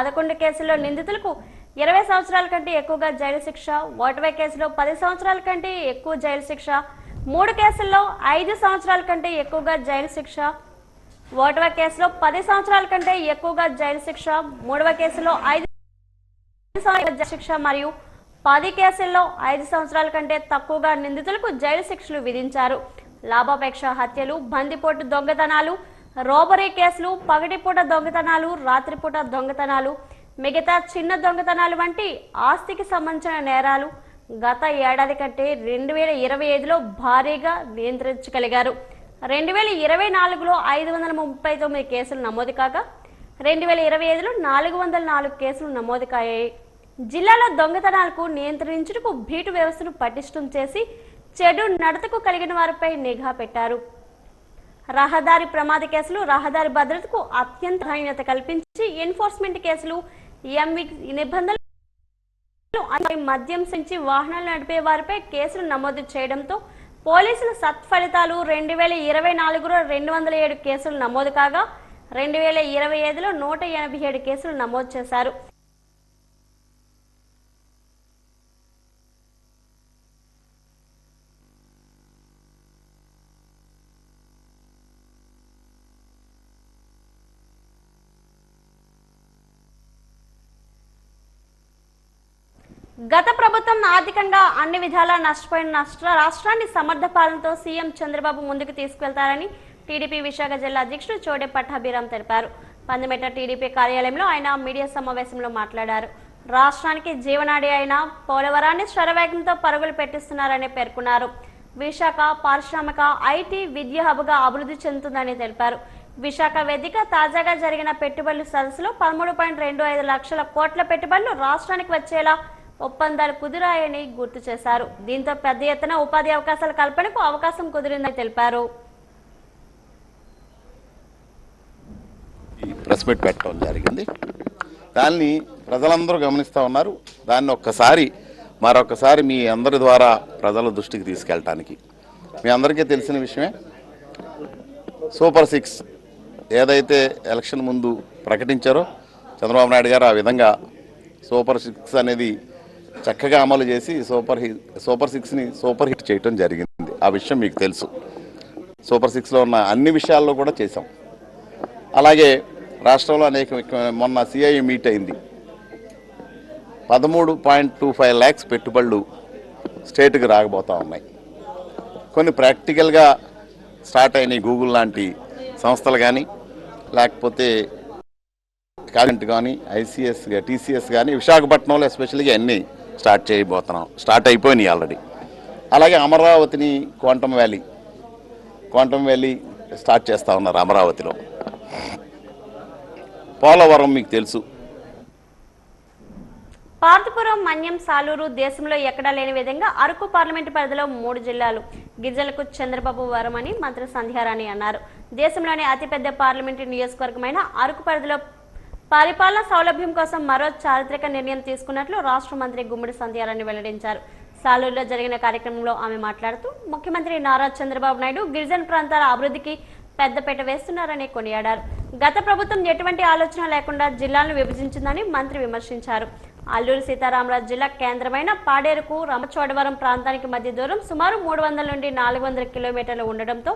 11 కేసుల్లో నిందితులకు 20 సంవత్సరాల కంటే ఎక్కువగా జైలు శిక్ష, 1వ కేసులో 10 సంవత్సరాల కంటే ఎక్కువ జైలు శిక్ష, 3 కేసుల్లో 5 సంవత్సరాల కంటే ఎక్కువగా జైలు శిక్ష, 1వ కేసులో 10 సంవత్సరాల కంటే ఎక్కువగా జైలు శిక్ష, 3వ కేసులో 5 సంవత్సరాల జైలు శిక్ష మరియు 10 కేసుల్లో 5 సంవత్సరాల కంటే తక్కువగా నిందితులకు జైలు శిక్షలు విధించారు. లాభాపేక్ష హత్యలు, బందిపోటు దొంగతనాలు, రోబరీ కేసులు, పగటిపూట దొంగతనాలు, రాత్రిపూట దొంగతనాలు, మిగతా చిన్న దొంగతనాలు వంటి ఆస్తికి సంబంధించిన నేరాలు గత ఏడాది కంటే 2025లో భారీగా నియంత్రించగలిగారు. 2024లో 539 కేసులు నమోదు కాగా 2025లో 404 కేసులు నమోదు కాయాయి. జిల్లాలో దొంగతనాలకు నియంత్రించుటకు బీటు వ్యవస్థను పటిష్టం చేసి చెడు నడతకు కలిగిన వారిపై నిఘా పెట్టారు. రహదారి ప్రమాద కేసులు, రహదారి భద్రతకు అత్యంత ప్రాధాన్యత కల్పించి ఎన్ఫోర్స్మెంట్ కేసులు, ఎంవి నిబంధనలు, మద్యం సెంచి వాహనాలు నడిపే వారిపై కేసులు నమోదు చేయడంతో పోలీసుల సత్ఫలితాలు 2024లో 207 కేసులు నమోదు కాగా 2025లో 187 కేసులు నమోదు చేశారు. గత ప్రభుత్వం ఆర్థికంగా అన్ని విధాలా నష్టపోయిన రాష్ట్రాన్ని సమర్థ పాలనతో సీఎం చంద్రబాబు ముందుకు తీసుకెళ్తారని టీడీపీ విశాఖ జిల్లా అధ్యక్షుడు చోడే పట్టాభిరామ్ తెలిపారు. పందిమెట్ట టీడీపీ కార్యాలయంలో ఆయన మీడియా సమావేశంలో మాట్లాడారు. రాష్ట్రానికి జీవనాడి అయిన పోలవరాన్ని శరవేగంతో పరుగులు పెట్టిస్తున్నారని పేర్కొన్నారు. విశాఖ పారిశ్రామిక, ఐటీ, విద్య హబ్గా అభివృద్ధి చెందుతుందని తెలిపారు. విశాఖ వేదిక తాజాగా జరిగిన పెట్టుబడుల సదస్సులో 13.25 లక్షల కోట్ల పెట్టుబడులు రాష్ట్రానికి వచ్చేలా ఒప్పందాలు కుదిరాయని గుర్తు చేశారు. దీంతో పెద్ద ఎత్తున ఉపాధి అవకాశాల కల్పనకు అవకాశం కుదిరిందని తెలిపారు. ప్రెస్ మీట్ పెట్టడం జరిగింది. దాన్ని ప్రజలందరూ గమనిస్తూ ఉన్నారు. దాన్ని మరొకసారి మీ అందరి ద్వారా ప్రజల దృష్టికి తీసుకెళ్ళటానికి మీ అందరికీ తెలిసిన విషయమే. సూపర్ 6 ఏదైతే ఎలక్షన్ ముందు ప్రకటించారో చంద్రబాబు నాయుడు గారు, ఆ విధంగా సూపర్ 6 అనేది చక్కగా అమలు చేసి సూపర్ 6ని సూపర్ హిట్ చేయటం జరిగింది. ఆ విషయం మీకు తెలుసు. సూపర్ 6లో ఉన్న అన్ని విషయాల్లో కూడా చేశాం. అలాగే రాష్ట్రంలో మొన్న సిఐ మీట్ అయింది. 13.25 lakhs పెట్టుబడులు స్టేట్కి రాకపోతూ ఉన్నాయి. కొన్ని ప్రాక్టికల్గా స్టార్ట్ అయినాయి. గూగుల్ లాంటి సంస్థలు కానీ, లేకపోతే కాంట్ కానీ, ఐసిఎస్, టీసీఎస్ కానీ విశాఖపట్నంలో ఎస్పెషల్గా అన్నీ స్టార్ట్ అయిపోయినాయి ఆల్రెడీ. అలాగే అమరావతిని క్వాంటమ్ వ్యాలీ స్టార్ట్ చేస్తూ ఉన్నారు అమరావతిలో. పోలవరం మీకు తెలుసు. పార్తపురం, మన్యం, సాలూరు దేశంలో ఎక్కడా లేని విధంగా అరకు పార్లమెంటు పరిధిలో 3 జిల్లాలు. గిరిజనులకు చంద్రబాబు వరమని మంత్రి సంధ్యారాణి అన్నారు. దేశంలోని అతిపెద్ద పార్లమెంటు నియోజకవర్గమైన అరకు పరిధిలో పరిపాలన సౌలభ్యం కోసం మరో చారిత్రక నిర్ణయం తీసుకున్నట్లు రాష్ట్ర మంత్రి గుమ్మడి సంధ్యారాణి వెల్లడించారు. సాలూరులో జరిగిన కార్యక్రమంలో ఆమె మాట్లాడుతూ ముఖ్యమంత్రి నారా చంద్రబాబు నాయుడు గిరిజన ప్రాంతాల అభివృద్ధికి పెద్దపీట వేస్తున్నారని కొనియాడారు. గత ప్రభుత్వం ఎటువంటి ఆలోచన లేకుండా జిల్లాలను విభజించిందని మంత్రి విమర్శించారు. అల్లూరు సీతారామరాజు జిల్లా కేంద్రమైన పాడేరుకు రంపచోడవరం ప్రాంతానికి మధ్య దూరం సుమారు 300 నుండి 400 కిలోమీటర్లు ఉండడంతో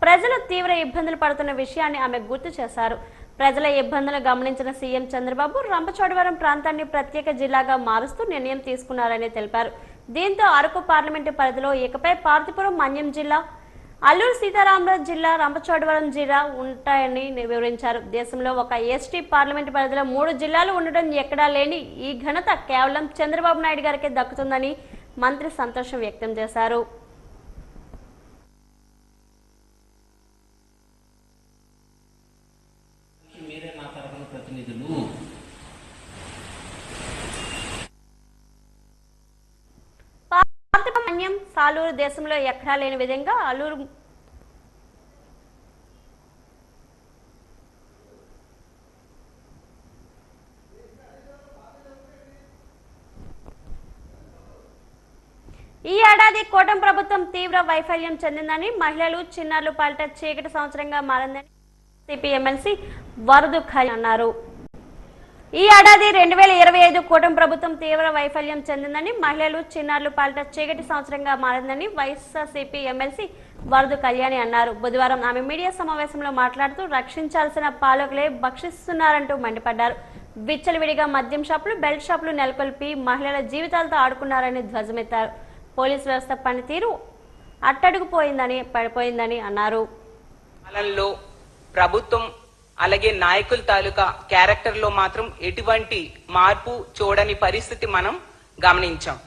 ప్రజలు తీవ్ర ఇబ్బందులు పడుతున్న విషయాన్ని ఆమె గుర్తు చేశారు. ప్రజల ఇబ్బందులు గమనించిన సీఎం చంద్రబాబు రంపచోడవరం ప్రాంతాన్ని ప్రత్యేక జిల్లాగా మారుస్తూ నిర్ణయం తీసుకున్నారని తెలిపారు. దీంతో అరకు పార్లమెంటు పరిధిలో ఇకపై పార్తపురం, మన్యం జిల్లా, అల్లూరు సీతారామరాజు జిల్లా, రంపచోడవరం జిల్లా ఉంటాయని వివరించారు. దేశంలో ఒక ఎస్టీ పార్లమెంటు పరిధిలో 3 జిల్లాలు ఉండడం ఎక్కడా లేని ఈ ఘనత కేవలం చంద్రబాబు నాయుడు గారికి దక్కుతుందని మంత్రి సంతోషం వ్యక్తం చేశారు. మన్యం, సాలూరు దేశంలో ఎక్కడా లేని విధంగా అల్లూరు ఈ ఏడాది కూటమి ప్రభుత్వం తీవ్ర వైఫల్యం చెందిందని, మహిళలు, చిన్నారులు పాలిట చీకటి సంవత్సరంగా మారిందని సిపి ఎమ్మెల్సీ వరదు ఖాన్ అన్నారు. ఈ ఏడాది 2025 కూటమి ప్రభుత్వం తీవ్ర వైఫల్యం చెందిందని, మహిళలు, చిన్నారులు పాలిట చీకటి సంవత్సరంగా మారిందని వైఎస్ఆర్సీపీ ఎమ్మెల్సీ వరదు కళ్యాణి అన్నారు. బుధవారం ఆమె మీడియా సమావేశంలో మాట్లాడుతూ రక్షించాల్సిన పాలకులే భక్షిస్తున్నారంటూ మండిపడ్డారు. విచ్చలవిడిగా మద్యం షాపులు, బెల్ట్ షాపులు నెలకొల్పి మహిళల జీవితాలతో ఆడుకున్నారని ధ్వజమెత్తారు. పోలీసు వ్యవస్థ పనితీరు పడిపోయిందని అన్నారు. ప్రభుత్వం అలాగే నాయకుల తాలూకా క్యారెక్టర్ లో మాత్రం ఎటువంటి మార్పు చూడని పరిస్థితి మనం గమనించాం.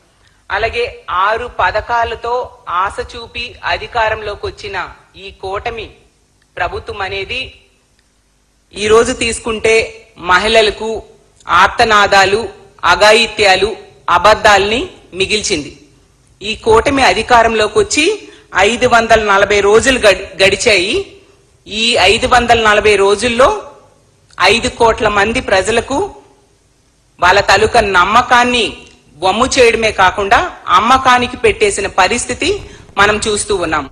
అలాగే 6 పథకాలతో ఆశ చూపి అధికారంలోకి వచ్చిన ఈ కూటమి ప్రభుత్వం అనేది ఈ రోజు తీసుకుంటే మహిళలకు ఆర్తనాదాలు, అఘాయిత్యాలు, అబద్ధాల్ని మిగిల్చింది. ఈ కూటమి అధికారంలోకి వచ్చి 540 రోజులు గడిచాయి. ఈ 540 రోజుల్లో 5 కోట్ల మంది ప్రజలకు వాళ్ళ తాలూకా నమ్మకాన్ని వమ్ము చేయడమే కాకుండా అమ్మకానికి పెట్టేసిన పరిస్థితి మనం చూస్తూ ఉన్నాం.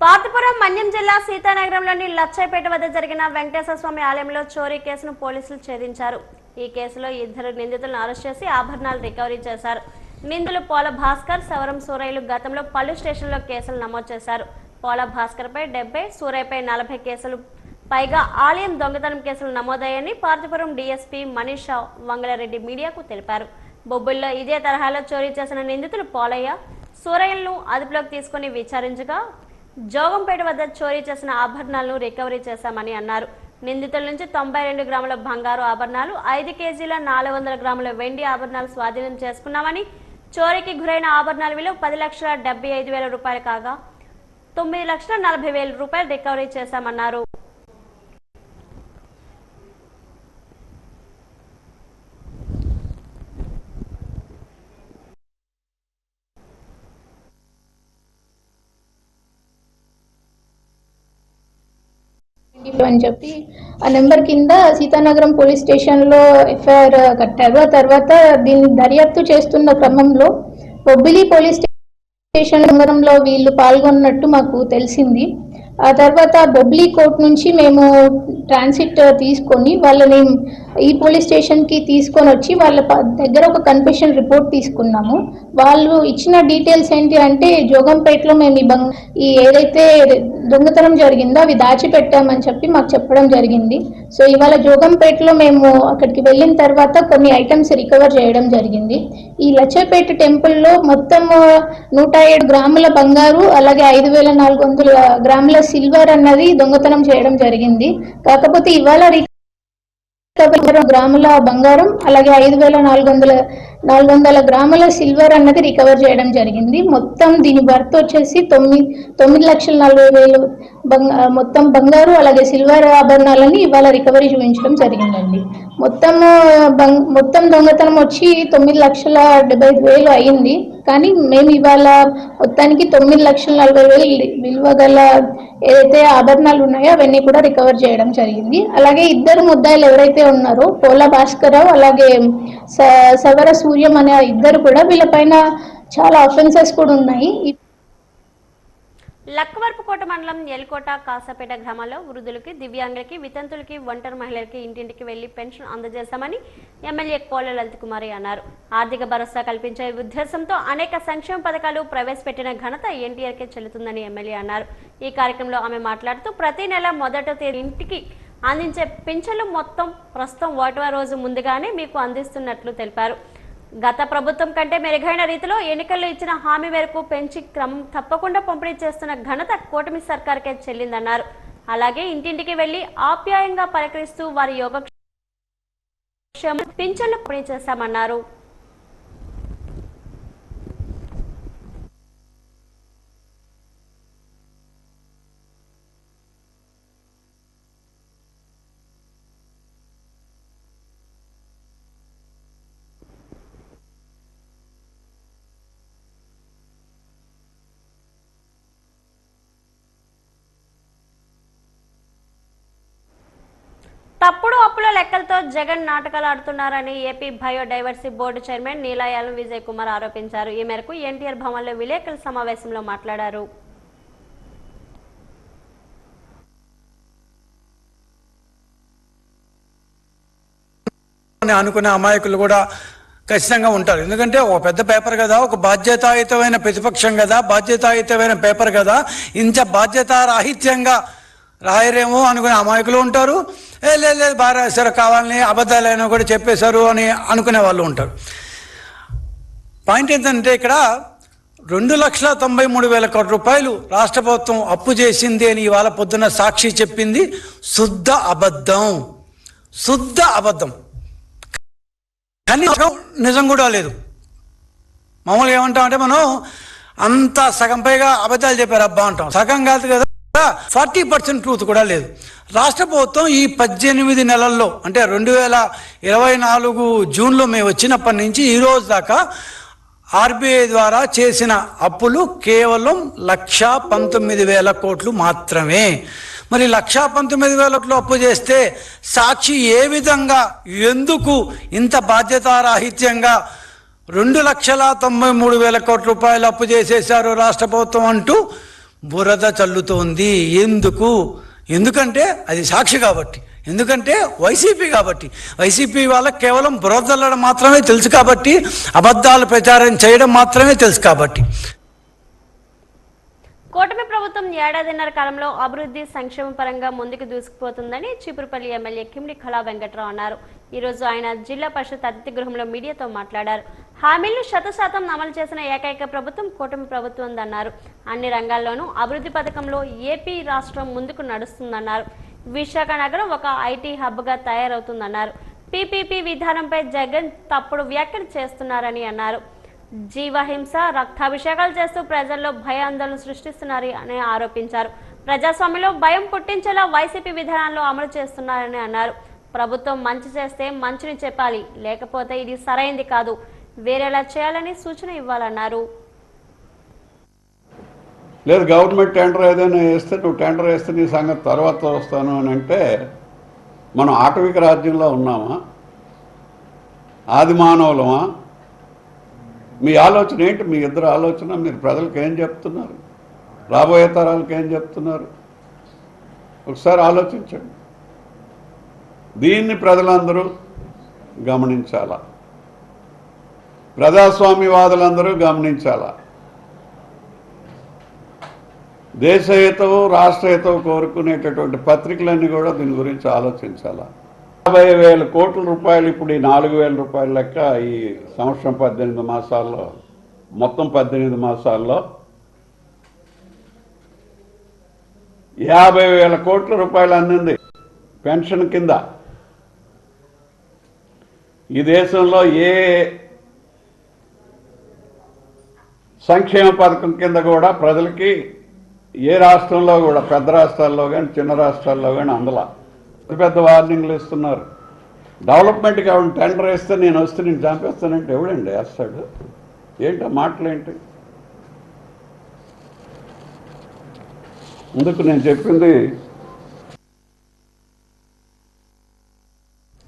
పాతపురం మన్యం జిల్లా సీతానగరంలోని లచ్చైపేట వద్ద జరిగిన వెంకటేశ్వర స్వామి ఆలయంలో చోరీ కేసును పోలీసులు ఛేదించారు. ఈ కేసులో 2 నిందితులను అరెస్ట్ చేసి ఆభరణాలు రికవరీ చేశారు. నిందితులు పోల భాస్కర్, సవరం సూరయ్యలు గతంలో పలు స్టేషన్లో కేసులు నమోదు చేశారు. పోల భాస్కర్ పై 70, సూరయ్యపై 40 కేసులు పైగా ఆలయం దొంగతనం కేసులు నమోదయ్యాయని పాతపురం డీఎస్పీ మనీష్ వంగలరెడ్డి మీడియాకు తెలిపారు. బొబ్బుల్లో ఇదే తరహాలో చోరీ చేసిన నిందితులు పోలయ్య, సూరయ్యలను అదుపులోకి తీసుకుని విచారించగా జోగంపేట వద్ద చోరీ చేసిన ఆభరణాలను రికవరీ చేశామని అన్నారు. నిందితుల నుంచి 92 గ్రాముల బంగారు ఆభరణాలు, 5 కేజీల 400 గ్రాముల వెండి ఆభరణాలు స్వాధీనం చేసుకున్నామని, చోరీకి గురైన ఆభరణాల విలువ 10,75,000 రూపాయలు కాగా 9,40,000 రూపాయలు రికవరీ చేశామన్నారు. అని చెప్పి ఆ నెంబర్ కింద సీతానగరం పోలీస్ స్టేషన్లో ఎఫ్ఐఆర్ కట్టారు. ఆ తర్వాత దీన్ని దర్యాప్తు చేస్తున్న క్రమంలో బొబ్బిలి పోలీస్ స్టేషన్ నగరంలో వీళ్ళు పాల్గొన్నట్టు మాకు తెలిసింది. ఆ తర్వాత బొబ్బిలి కోర్టు నుంచి మేము ట్రాన్సిట్ తీసుకొని వాళ్ళని ఈ పోలీస్ స్టేషన్కి తీసుకొని వచ్చి వాళ్ళ దగ్గర ఒక కన్ఫెషన్ రిపోర్ట్ తీసుకున్నాము. వాళ్ళు ఇచ్చిన డీటెయిల్స్ ఏంటి అంటే జోగంపేటలో మేము ఈ ఏదైతే దొంగతనం జరిగిందో అవి దాచిపెట్టామని చెప్పి మాకు చెప్పడం జరిగింది. సో ఇవాళ జోగంపేటలో మేము అక్కడికి వెళ్ళిన తర్వాత కొన్ని ఐటమ్స్ రికవర్ చేయడం జరిగింది. ఈ లచ్చపేట టెంపుల్లో మొత్తం 107 గ్రాముల బంగారు అలాగే 5,400 గ్రాముల సిల్వర్ అన్నది దొంగతనం చేయడం జరిగింది. కాకపోతే ఇవాళ 100 గ్రాముల బంగారం అలాగే 5,400 గ్రాముల సిల్వర్ అన్నది రికవర్ చేయడం జరిగింది. మొత్తం దీని వర్త్ వచ్చేసి 9,40,000 మొత్తం బంగారు అలాగే సిల్వర్ ఆభరణాలని ఇవాళ రికవరీ చూపించడం జరిగిందండి. మొత్తం దొంగతనం వచ్చి 9,75,000 అయింది. కానీ మేము ఇవాళ మొత్తానికి 9,40,000 విలువ గల ఏదైతే ఆభరణాలు ఉన్నాయో అవన్నీ కూడా రికవర్ చేయడం జరిగింది. అలాగే 2 ముద్దాయిలు ఎవరైతే ఉన్నారో పోల భాస్కరరావు అలాగే సవర సూర్యం అనే 2 కూడా వీళ్ళపైన చాలా అఫెన్సెస్ కూడా ఉన్నాయి. లక్కవరపుకోట మండలం ఎల్కోట కాసాపేట గ్రామాల్లో వృద్ధులకి, దివ్యాంగులకి, వితంతులకి, ఒంటరి మహిళలకి ఇంటింటికి వెళ్లి పెన్షన్ అందజేశామని ఎమ్మెల్యే కోళ్ల లలిత కుమారి అన్నారు. ఆర్థిక భరోసా కల్పించే ఉద్దేశంతో అనేక సంక్షేమ పథకాలు ప్రవేశపెట్టిన ఘనత ఎన్టీఆర్కే చెల్లుతుందని ఎమ్మెల్యే అన్నారు. ఈ కార్యక్రమంలో ఆమె మాట్లాడుతూ ప్రతి నెల 1వ తేదీ ఇంటికి అందించే పింఛన్లు మొత్తం ప్రస్తుతం 1వ రోజు ముందుగానే మీకు అందిస్తున్నట్లు తెలిపారు. గత ప్రభుత్వం కంటే మెరుగైన రీతిలో ఎన్నికల్లో ఇచ్చిన హామీ మేరకు పెంచి క్రమం తప్పకుండా పంపిణీ చేస్తున్న ఘనత కూటమి సర్కార్కే చెల్లిందన్నారు. అలాగే ఇంటింటికి వెళ్లి ఆప్యాయంగా పలకరిస్తూ వారి యోగక్షేమ పింఛన్లు పంపిణీ చేశామన్నారు. తప్పుడు అప్పుల లెక్కలతో జగన్ నాటకాలు ఆడుతున్నారని AP biodiversity board chairman Neelayalam Vijay Kumar ఆరోపించారు. ఈ మేరకు ఎన్టీఆర్ భవన్లో విలేకరుల సమావేశంలో మాట్లాడారు. అనుకునే అమాయకులు కూడా ఖచ్చితంగా ఉంటారు. ఎందుకంటే ఒక పెద్ద పేపర్ కదా, ఒక బాధ్యతాయుతమైన ప్రతిపక్షం కదా, బాధ్యతాయుతమైన పేపర్ కదా, ఇంత బాధ్యతారాహిత్యంగా రాయరేమో అనుకునే అమాయకులు ఉంటారు. లేదు బాగా రాశారు, కావాలని అబద్ధాలైనా కూడా చెప్పేశారు అని అనుకునే వాళ్ళు ఉంటారు. పాయింట్ ఏంటంటే ఇక్కడ 2,93,000 కోట్ల రూపాయలు రాష్ట్ర ప్రభుత్వం అప్పు చేసింది అని ఇవాళ పొద్దున్న సాక్షి చెప్పింది శుద్ధ అబద్ధం. కానీ నిజం కూడా లేదు. మామూలుగా ఏమంటాం అంటే మనం అంత సగం పైగా అబద్ధాలు చెప్పారు అబ్బా అంటాం. సగం కాదు కదా, 40% ట్రూత్ కూడా లేదు. రాష్ట్ర ప్రభుత్వం ఈ 18 నెలల్లో అంటే 2024 జూన్లో మేము వచ్చినప్పటి నుంచి ఈ రోజు దాకా ఆర్బీఐ ద్వారా చేసిన అప్పులు కేవలం 1,19,000 కోట్లు మాత్రమే. మరి 1,19,000 కోట్లు అప్పు చేస్తే సాక్షి ఏ విధంగా ఎందుకు ఇంత బాధ్యతారాహిత్యంగా 2,93,000 కోట్ల రూపాయలు అప్పు చేసేశారు రాష్ట్ర ప్రభుత్వం అంటూ బురద చల్లుతోంది. ఎందుకంటే అది సాక్షి కాబట్టి, ఎందుకంటే వైసీపీ కాబట్టి. వైసీపీ వాళ్ళకి కేవలం బురద చల్లడం మాత్రమే తెలుసు కాబట్టి, అబద్ధాలు ప్రచారం చేయడం మాత్రమే తెలుసు కాబట్టి. కూటమి ప్రభుత్వం ఏడాదిన్నర కాలంలో అభివృద్ధి సంక్షేమ పరంగా ముందుకు దూసుకుపోతుందని చీపురుపల్లి ఎమ్మెల్యే కిమిడి కళా వెంకట్రావు అన్నారు. ఈ రోజు ఆయన జిల్లా పరిషత్ అతిథి గృహంలో మీడియాతో మాట్లాడారు. హామీలను 100% అమలు చేసిన ఏకైక ప్రభుత్వం కూటమి ప్రభుత్వం అన్నారు. అన్ని రంగాల్లోనూ అభివృద్ధి పథకంలో ఏపీ రాష్ట్రం ముందుకు నడుస్తుందన్నారు. విశాఖ నగరం ఒక ఐటీ హబ్గా తయారవుతుందన్నారు. పీపీపీ విధానంపై జగన్ తప్పుడు వ్యాఖ్యలు చేస్తున్నారని అన్నారు. జీవహింస రక్తాభిషేకాలు చేస్తూ ప్రజల్లో భయాందోళన సృష్టిస్తున్నారని ఆరోపించారు. ప్రజాస్వామ్యంలో భయం పుట్టించేలా వైసీపీ విధానాల్లో అమలు చేస్తున్నారని అన్నారు. ప్రభుత్వం మంచి చేస్తే మంచిని చెప్పాలి, లేకపోతే ఇది సరైంది కాదు, వేరేలా చేయాలని సూచన ఇవ్వాలన్నారు. లేదు గవర్నమెంట్ టెండర్ ఏదైనా వేస్తే నువ్వు టెండర్ వేస్తే నీ సంగతి తర్వాత వస్తాను అని అంటే మనం ఆటవిక రాజ్యంలో ఉన్నామా, ఆది మానవులమా? మీ ఆలోచన ఏంటి? మీ ఇద్దరు ఆలోచన మీరు ప్రజలకు ఏం చెప్తున్నారు, రాబోయే తరాలకు ఏం చెప్తున్నారు ఒకసారి ఆలోచించండి. దీన్ని ప్రజలందరూ గమనించాలా, ప్రజాస్వామ్యవాదులందరూ గమనించాలా. దేశహితవు రాష్ట్రహితవు కోరుకునేటటువంటి పత్రికలన్నీ కూడా దీని గురించి ఆలోచించాలా. 50,000 కోట్ల రూపాయలు ఇప్పుడు ఈ 4,000 రూపాయల లెక్క ఈ సంవత్సరం 18 మాసాల్లో, మొత్తం 18 మాసాల్లో 50,000 కోట్ల రూపాయలు అందింది పెన్షన్ కింద. ఈ దేశంలో ఏ సంక్షేమ పథకం కింద కూడా ప్రజలకి ఏ రాష్ట్రంలో కూడా, పెద్ద రాష్ట్రాల్లో కానీ చిన్న రాష్ట్రాల్లో కానీ అందలా పెద్ద వార్నింగ్లు ఇస్తున్నారు. డెవలప్మెంట్కి ఎవరు టెండర్ వేస్తే నేను వస్తే నేను చంపేస్తానంటే ఎవడండి వేస్తాడు? ఏంటో మాటలేంటి? అందుకు నేను చెప్పింది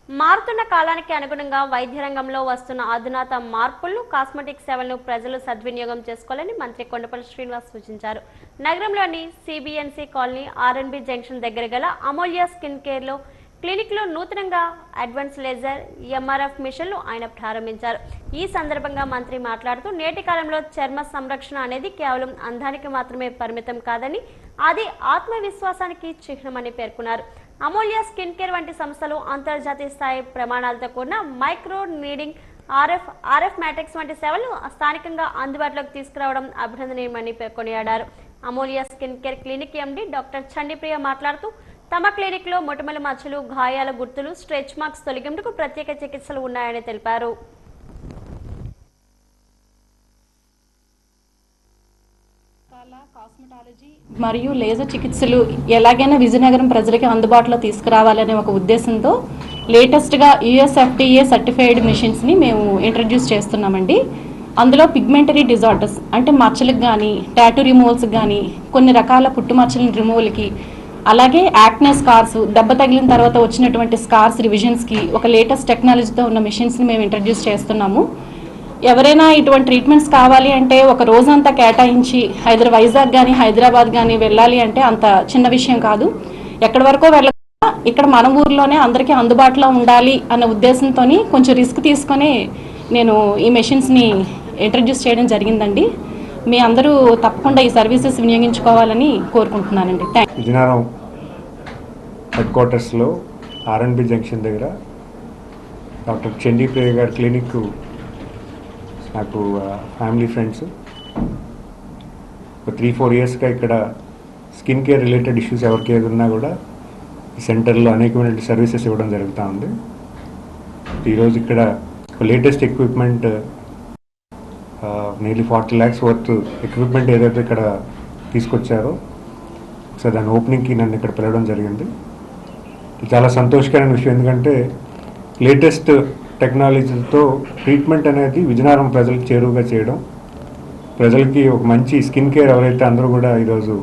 మారుతున్న కాలానికి అనుగుణంగా వైద్య రంగంలో వస్తున్న అధునాత మార్పులను, కాస్మెటిక్ సేవలను ప్రజలు సద్వినియోగం చేసుకోవాలని మంత్రి కొండపల్లి శ్రీనివాస్ సూచించారు. నగరంలోని సిబిఎన్సి కాలనీ ఆర్ఎన్బి జంక్షన్ దగ్గర గల అమూల్య స్కిన్ కేర్లో క్లినిక్లో నూతనంగా అడ్వాన్స్ లేజర్ ఎంఆర్ఎఫ్ మిషన్లు ఆయన ప్రారంభించారు. ఈ సందర్భంగా మంత్రి మాట్లాడుతూ నేటి కాలంలో చర్మ సంరక్షణ అనేది కేవలం అందానికి మాత్రమే పరిమితం కాదని, అది ఆత్మవిశ్వాసానికి చిహ్నమని పేర్కొన్నారు. అమూల్య స్కిన్ కేర్ వంటి సంస్థలు అంతర్జాతీయ స్థాయి ప్రమాణాలతో కూడిన మైక్రో నీడింగ్, ఆర్ఎఫ్ మ్యాట్రిక్స్ వంటి సేవలు స్థానికంగా అందుబాటులోకి తీసుకురావడం అభినందనీయమని కొనియాడారు. Amulya skin care clinic MD doctor Chandipriya మాట్లాడుతూ తమ క్లినిక్లో మొటిమల మచ్చలు, గాయాల గుర్తులు, స్ట్రెచ్ మార్క్స్ తొలగింపుకు ప్రత్యేక చికిత్సలు ఉన్నాయని తెలిపారు. మరియు లేజర్ చికిత్సలు ఎలాగైనా విజయనగరం ప్రజలకి అందుబాటులో తీసుకురావాలనే ఒక ఉద్దేశంతో లేటెస్ట్గా యుఎస్ఎఫ్డిఏ సర్టిఫైడ్ మిషన్స్ని మేము ఇంట్రడ్యూస్ చేస్తున్నామండి. అందులో పిగ్మెంటరీ డిజార్డర్స్ అంటే మచ్చలకు కానీ, టాటూ రిమూవల్స్కి కానీ, కొన్ని రకాల పుట్టుమచ్చల రిమూవల్కి, అలాగే యాక్నే స్కార్స్, దెబ్బ తగిలిన తర్వాత వచ్చినటువంటి స్కార్స్ రివిజన్స్కి ఒక లేటెస్ట్ టెక్నాలజీతో ఉన్న మిషన్స్ని మేము ఇంట్రడ్యూస్ చేస్తున్నాము. ఎవరైనా ఇటువంటి ట్రీట్మెంట్స్ కావాలి అంటే ఒక రోజంతా కేటాయించి వైజాగ్ కానీ హైదరాబాద్ కానీ వెళ్ళాలి అంటే అంత చిన్న విషయం కాదు. ఎక్కడి వరకో వెళ్ళకుండా ఇక్కడ మన ఊర్లోనే అందరికీ అందుబాటులో ఉండాలి అన్న ఉద్దేశంతో కొంచెం రిస్క్ తీసుకొని నేను ఈ మెషిన్స్ని ఇంట్రడ్యూస్ చేయడం జరిగిందండి. మీ అందరూ తప్పకుండా ఈ సర్వీసెస్ వినియోగించుకోవాలని కోరుకుంటున్నానండి. విజయనగరం హెడ్ క్వార్టర్స్లో ఆర్ఎన్బి జంక్షన్ దగ్గర డాక్టర్ చండీప్రియ గారి క్లినిక్ నాకు ఫ్యామిలీ ఫ్రెండ్స్ ఒక 3-4 ఇయర్స్గా ఇక్కడ స్కిన్ కేర్ రిలేటెడ్ ఇష్యూస్ ఎవరికి ఏది ఉన్నా కూడా ఈ సెంటర్లో అనేకమైన సర్వీసెస్ ఇవ్వడం జరుగుతూ ఉంది. ఈరోజు ఇక్కడ latest equipment nearly 40 lakhs worth equipment ఏదైతే ఇక్కడ తీసుకొచ్చారో సో దాని ఓపెనింగ్కి నన్ను ఇక్కడ పిలవడం జరిగింది. చాలా సంతోషకరమైన విషయం, ఎందుకంటే లేటెస్ట్ టెక్నాలజీతో ట్రీట్మెంట్ అనేది విజయనగరం ప్రజలకు చేరువుగా చేయడం, ప్రజలకి ఒక మంచి స్కిన్ కేర్ ఎవరైతే అందరూ కూడా ఈరోజు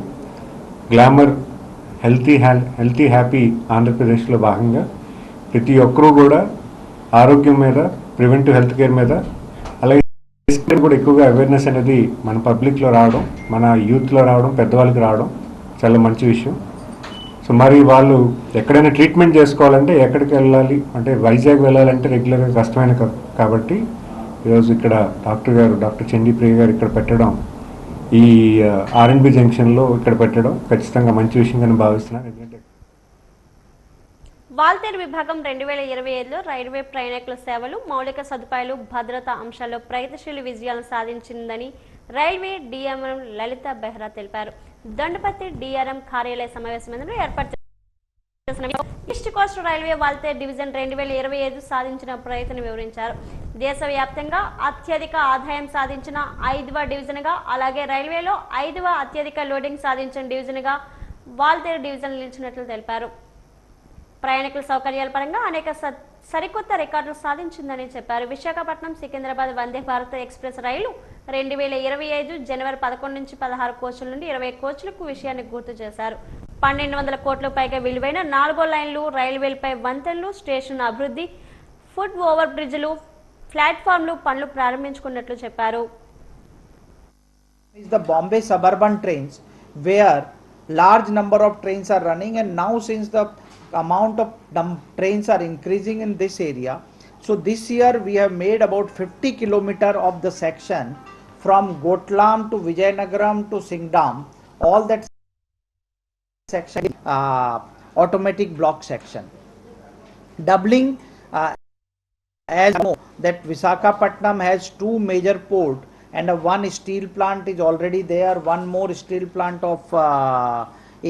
గ్లామర్ హెల్తీ హ్యాపీ ఆంధ్రప్రదేశ్లో భాగంగా ప్రతి ఒక్కరూ కూడా ఆరోగ్యం మీద, ప్రివెంటివ్ హెల్త్ కేర్ మీద, అలాగే కూడా ఎక్కువగా అవేర్నెస్ అనేది మన పబ్లిక్లో రావడం, మన యూత్లో రావడం, పెద్దవాళ్ళకి రావడం చాలా మంచి విషయం. సో మరి వాళ్ళు ఎక్కడైనా ట్రీట్మెంట్ చేసుకోవాలంటే ఎక్కడికి వెళ్ళాలి అంటే వైజాగ్ వెళ్ళాలంటే రెగ్యులర్గా కష్టమైన కాబట్టి ఈరోజు ఇక్కడ డాక్టర్ చండీ ప్రియ గారు ఇక్కడ పెట్టడం, ఈ ఆర్ఎన్బి జంక్షన్లో ఇక్కడ పెట్టడం ఖచ్చితంగా మంచి విషయంగా భావిస్తున్నాను. ఎందుకంటే వాల్తేరు విభాగం 2025లో రైల్వే ప్రయాణికుల సేవలు, మౌలిక సదుపాయాలు, భద్రతా అంశాల్లో ప్రగతిశీల విజయాలను సాధించిందని రైల్వే డిఎంఎం లలిత బెహ్రా తెలిపారు. దండపర్తి డిఆర్ఎం కార్యాలయ సమావేశంలో ఏర్పాటు చేసిన east Coast railway Waltair division 2025 సాధించిన ప్రగతిని వివరించారు. దేశవ్యాప్తంగా అత్యధిక ఆదాయం సాధించిన 5వ డివిజన్గా, అలాగే రైల్వేలో 5వ అత్యధిక లోడింగ్ సాధించిన డివిజన్గా వాల్తేరు డివిజన్ నిలిచినట్లు తెలిపారు. ప్రయాణికుల సౌకర్యాల పరంగా అనేక సరికొత్త రికార్డులు సాధించిందని చెప్పారు. విశాఖపట్నం సికింద్రాబాద్ వందే భారత్ ఎక్స్ప్రెస్ రైలు 2025 జనవరి 11 నుంచి 16 కోచ్ల నుండి 20 కోచ్లకు విషయాన్ని గుర్తు చేశారు. 1200 కోట్లకు పైగా విలువైన 4 లైన్లు, రైల్వేలపై వంతెనలు, స్టేషన్ అభివృద్ధి, ఫుట్ ఓవర్ బ్రిడ్జ్లు, ప్లాట్ఫామ్లు పనులు ప్రారంభించుకున్నట్లు చెప్పారు. The Bombay suburban trains where large number of trains are running, and now since the amount of trains are increasing in this area, so this year we have made about 50 kilometer of the section from Gotlam to Vijayanagaram to Singdam. All that section automatic block section, doubling as you know that Visakhapatnam has 2 major port and one steel plant is already there, one more steel plant of